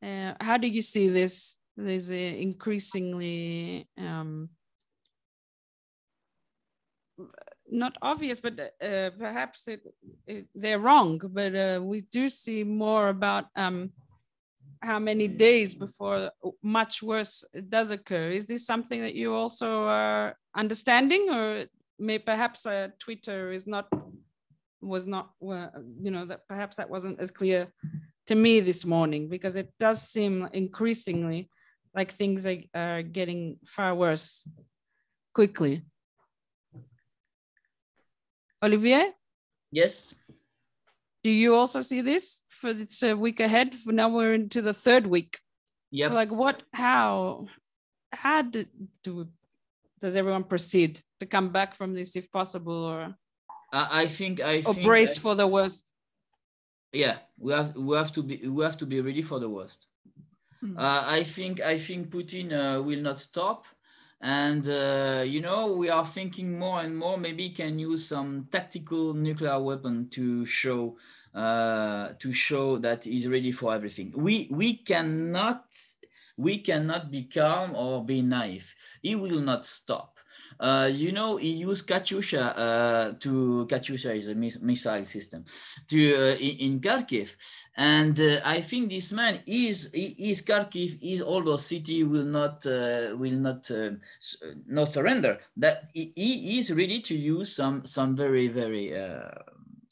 how do you see this? There's increasingly, not obvious, but perhaps they're wrong, but we do see more about how many days before much worse does occur. Is this something that you also are understanding, or perhaps Twitter was not, that perhaps that wasn't as clear to me this morning, because it does seem increasingly like things are getting far worse quickly. Olivier? Yes. Do you also see this for this week ahead? For now, we're into the third week. Yep. Like how does everyone proceed to come back from this, if possible, or I think brace for the worst? Yeah, we have to be ready for the worst. Mm-hmm. I think Putin will not stop. And, we are thinking more and more, maybe can use some tactical nuclear weapon to show that he's ready for everything. We cannot be calm or be naive. He will not stop. You know, he used Katyusha Katyusha is a missile system in Kharkiv, and I think this man is Kharkiv is although city will not surrender. That he is ready to use some very very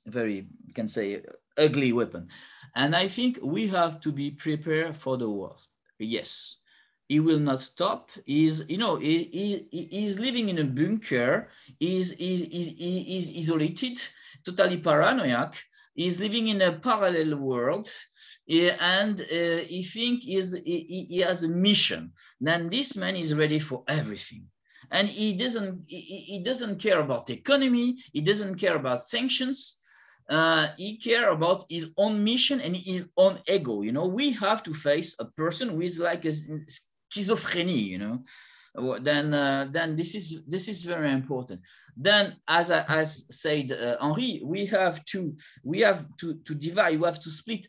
you can say ugly weapon, and I think we have to be prepared for the worst. Yes. He will not stop. He's living in a bunker. He's isolated, totally paranoid. He's living in a parallel world, and he thinks he has a mission. Then this man is ready for everything, and he doesn't care about the economy. He doesn't care about sanctions. He cares about his own mission and his own ego. You know, we have to face a person who is like a schizophrenia, you know. Then this is very important. Then, as said Henri, we have to divide. We have to split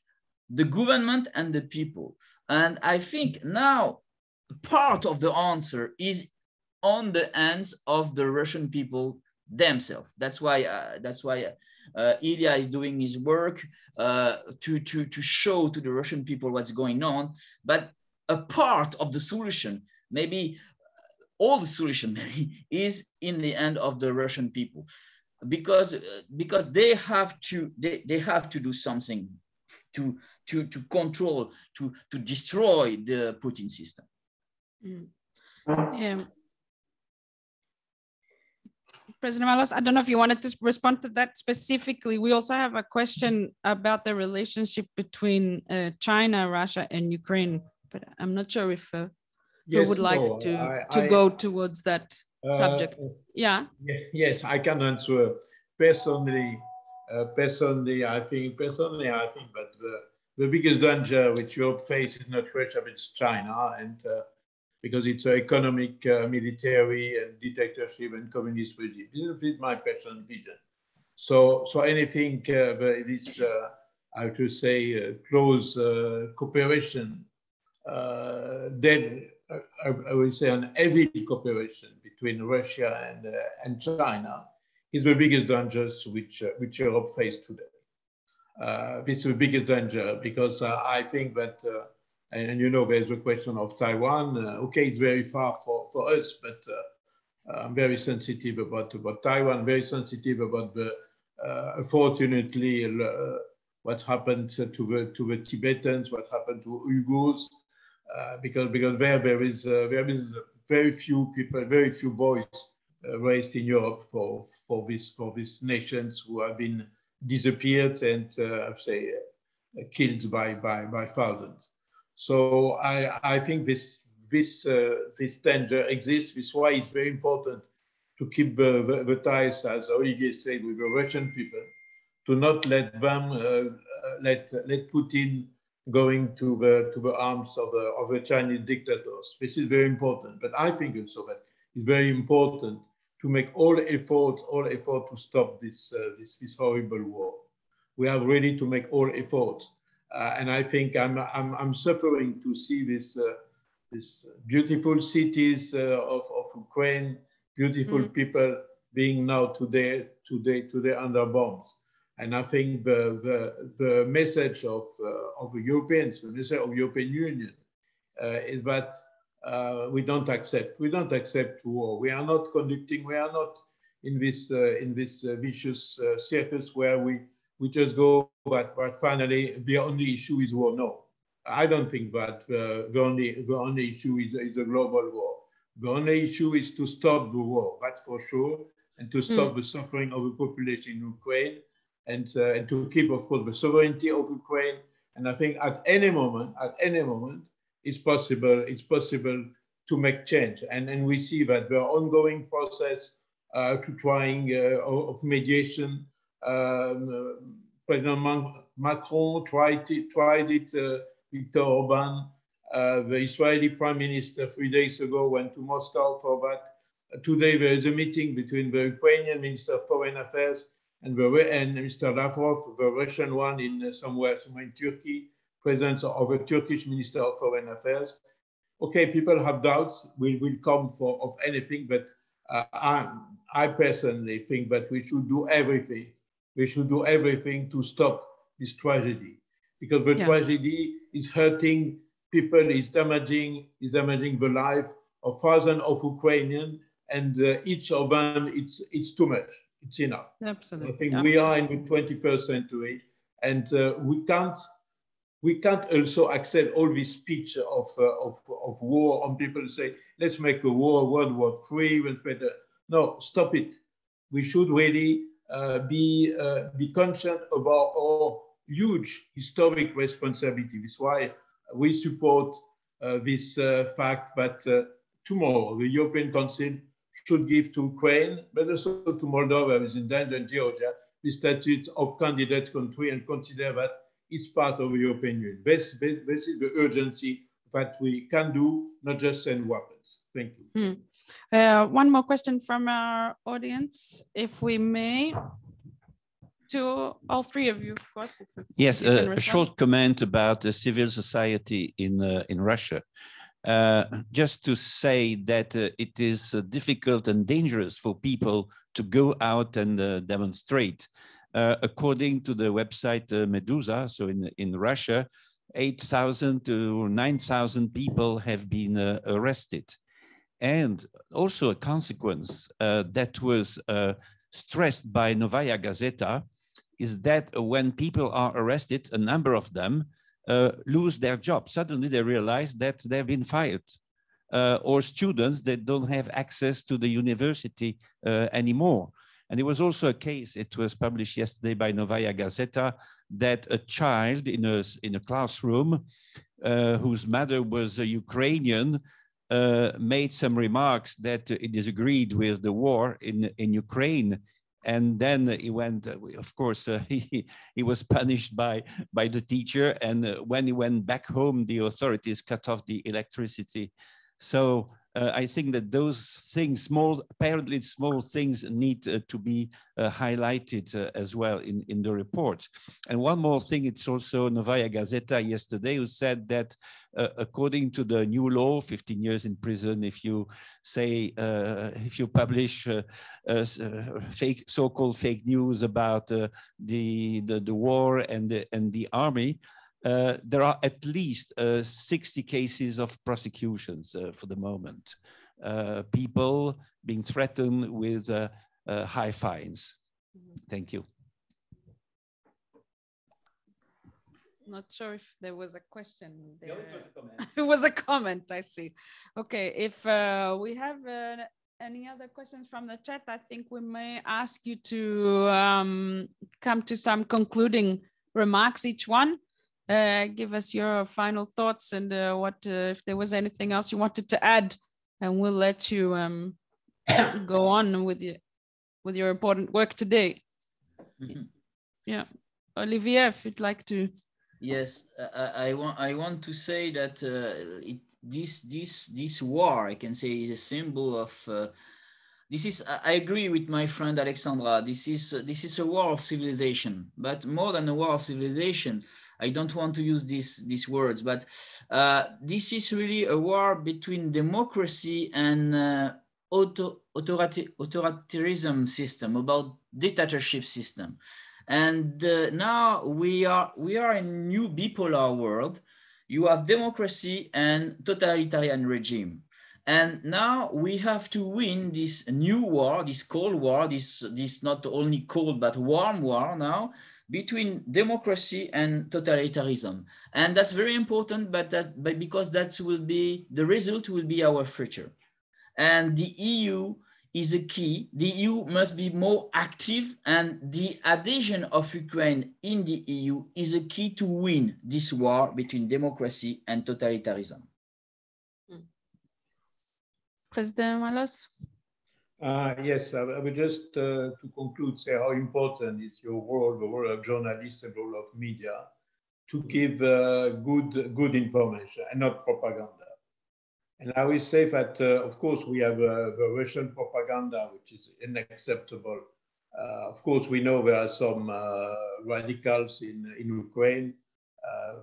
the government and the people. And I think now part of the answer is on the hands of the Russian people themselves. That's why Ilya is doing his work to show to the Russian people what's going on. But a part of the solution, maybe all the solution, is in the hand of the Russian people, because they have to do something to control, to destroy the Putin system. President Malos, I don't know if you wanted to respond to that specifically. We also have a question about the relationship between China, Russia, and Ukraine, but I'm not sure if who would like to go towards that subject. Yeah. Yes, I can answer. Personally, I think that the biggest danger which Europe faces is not Russia, but it's China, and because it's an economic, military, and dictatorship and communist regime. This is my personal vision. So anything this, I have to say, close cooperation, then I would say an heavy cooperation between Russia and China is the biggest dangers which Europe faces today. This is the biggest danger because I think that, and you know, there's the question of Taiwan. Okay, it's very far for us, but I'm very sensitive about Taiwan, very sensitive about the, unfortunately, what happened to the Tibetans, what happened to Uyghurs, because there is very few people, very few boys raised in Europe for these nations who have been disappeared and killed by thousands. So I think this danger exists. This is why it's very important to keep the ties, as Olivier said, with the Russian people, to not let them let Putin going to the arms of the Chinese dictators. This is very important. But I think also that it's very important to make all effort to stop this horrible war. We are ready to make all efforts. And I think I'm suffering to see this beautiful cities of Ukraine, beautiful people being now today under bombs. And I think the message of the Europeans, the message of European Union, is that we don't accept war. We are not in this vicious circus where we just go, but finally the only issue is war. No, I don't think that the only issue is a global war. The only issue is to stop the war, that's for sure, and to stop the suffering of the population in Ukraine, and to keep, of course, the sovereignty of Ukraine. And I think at any moment, it's possible to make change. And we see that the ongoing process to trying of mediation. President Macron tried it, Viktor Orban, the Israeli Prime Minister 3 days ago went to Moscow for that. Today there is a meeting between the Ukrainian Minister of Foreign Affairs and Mr. Lavrov, the Russian one, somewhere in Turkey, presence of the Turkish Minister of Foreign Affairs. Okay, people have doubts, will come of anything, but I personally think that we should do everything. We should do everything to stop this tragedy, because the tragedy is hurting people, is damaging the life of thousands of Ukrainians, and each of them, it's too much. It's enough. Absolutely. I think we are in the 21st century, and we can't also accept all this speech of war, and people say, let's make a war, World War III, no, stop it. We should really be conscious about our huge historic responsibility. That's why we support this fact that tomorrow the European Council should give to Ukraine, but also to Moldova, which is in danger, and Georgia, the statute of candidate country, and consider that it's part of the European Union. This is the urgency that we can do, not just send weapons. Thank you. One more question from our audience, if we may, to all three of you, of course. Yes, a short comment about civil society in Russia. Just to say that it is difficult and dangerous for people to go out and demonstrate. According to the website Medusa, so in Russia, 8,000 to 9,000 people have been arrested. And also a consequence that was stressed by Novaya Gazeta is that when people are arrested, a number of them lose their job. Suddenly they realize that they've been fired, or students that don't have access to the university anymore. And there was also a case, it was published yesterday by Novaya Gazeta, that a child in a classroom whose mother was a Ukrainian made some remarks that he disagreed with the war in Ukraine. And then he went, of course, he was punished by the teacher. And when he went back home, the authorities cut off the electricity. So I think that those things, apparently small things, need to be highlighted as well in the report. And one more thing, it's also Novaya Gazeta yesterday who said that according to the new law, 15 years in prison if you say, if you publish so-called fake news about the war and the army. There are at least 60 cases of prosecutions for the moment. People being threatened with high fines. Thank you. Not sure if there was a question there. No, it was a comment. It was a comment, I see. Okay, if we have any other questions from the chat, I think we may ask you to come to some concluding remarks, each one. Give us your final thoughts and what if there was anything else you wanted to add, and we'll let you go on with your important work today. Yeah, Olivier, if you'd like to. Yes, I want to say that this war, I can say, is a symbol of. This is, I agree with my friend Alexandra. This is a war of civilization, but more than a war of civilization. I don't want to use these words, but this is really a war between democracy and authoritarianism system, about dictatorship system. And now we are in a new bipolar world. You have democracy and totalitarian regime. And now we have to win this new war, this cold war, this not only cold but warm war now, between democracy and totalitarianism. And that's very important, but because the result will be our future. And the EU is a key. The EU must be more active, and the adhesion of Ukraine in the EU is a key to win this war between democracy and totalitarianism. President Malos? Yes, I would just to conclude say how important is your role, the role of journalists and the role of media, to give good information and not propaganda. And I will say that, of course, we have the Russian propaganda, which is unacceptable. Of course, we know there are some radicals in Ukraine,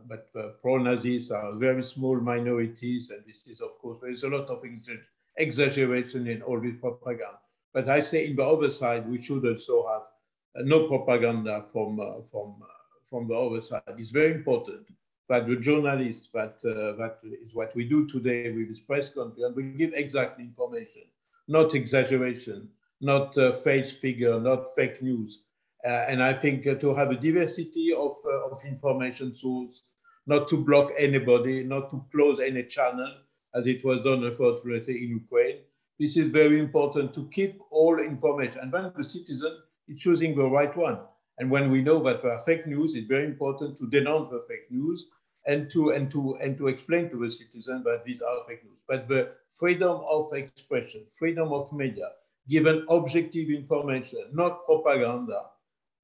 but pro-Nazis are very small minorities, and this is, of course, there is a lot of exaggeration in all this propaganda. But I say in the other side, we should also have no propaganda from the other side. It's very important that the journalists, that is what we do today with this press conference, we give exact information, not exaggeration, not false figure, not fake news. And I think to have a diversity of information source, not to block anybody, not to close any channel, as it was done unfortunately in Ukraine. This is very important to keep all information. And when the citizen is choosing the right one. And when we know that there are fake news, it's very important to denounce the fake news and to explain to the citizen that these are fake news. But the freedom of expression, freedom of media, given objective information, not propaganda,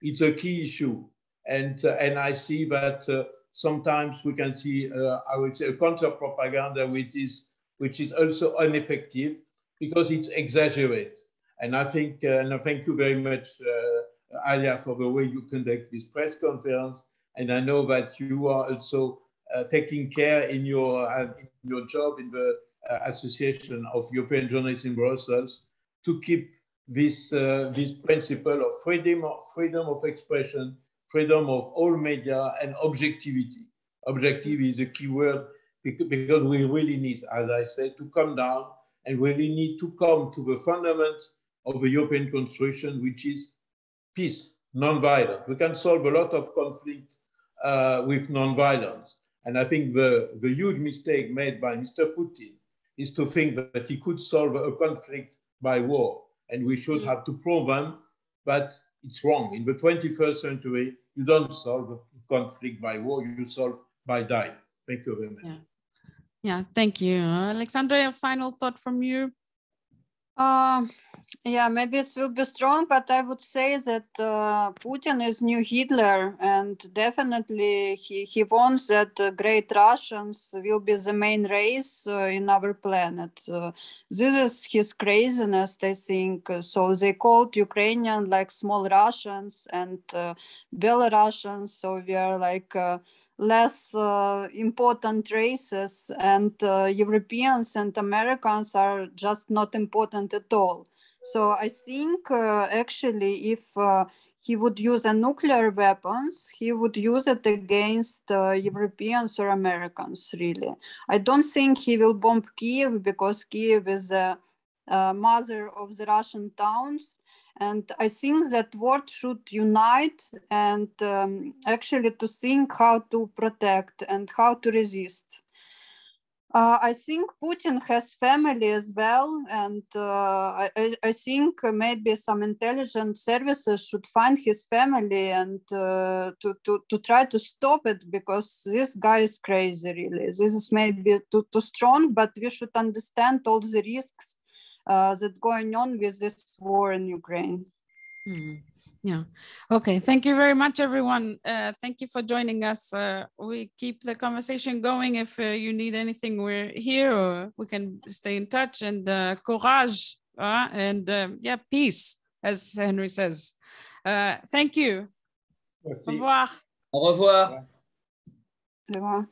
it's a key issue. And I see that sometimes we can see, I would say, a counter-propaganda which is also ineffective because it's exaggerated. And I think, and I thank you very much, Alia, for the way you conduct this press conference. And I know that you are also taking care in your job in the Association of European Journalists in Brussels to keep this principle of freedom of expression, freedom of all media, and objectivity. Objective is a key word because we really need, as I said, to come down and we really need to come to the fundament of the European construction, which is peace, non-violence. We can solve a lot of conflict with non-violence. And I think the huge mistake made by Mr. Putin is to think that he could solve a conflict by war. And we should have to prove them, but it's wrong. In the 21st century, you don't solve a conflict by war, you solve by dying. Thank you very much. Yeah, thank you. Alexandra, a final thought from you? Yeah, maybe it will be strong, but I would say that Putin is new Hitler, and definitely he wants that great Russians will be the main race in our planet. This is his craziness, I think. So they called Ukrainian like small Russians and Belarusians. So we are like less important races, and Europeans and Americans are just not important at all. So I think actually if he would use a nuclear weapons, he would use it against Europeans or Americans, really. I don't think he will bomb Kyiv because Kyiv is a mother of the Russian towns. And I think that world should unite and actually to think how to protect and how to resist. I think Putin has family as well, and I think maybe some intelligence services should find his family and to try to stop it, because this guy is crazy, really. This is maybe too strong, but we should understand all the risks that going on with this war in Ukraine. Yeah. Okay. Thank you very much, everyone. Thank you for joining us. We keep the conversation going. If you need anything, we're here, or we can stay in touch. And courage and yeah, peace, as Henry says. Thank you. Au revoir. Au revoir. Au revoir.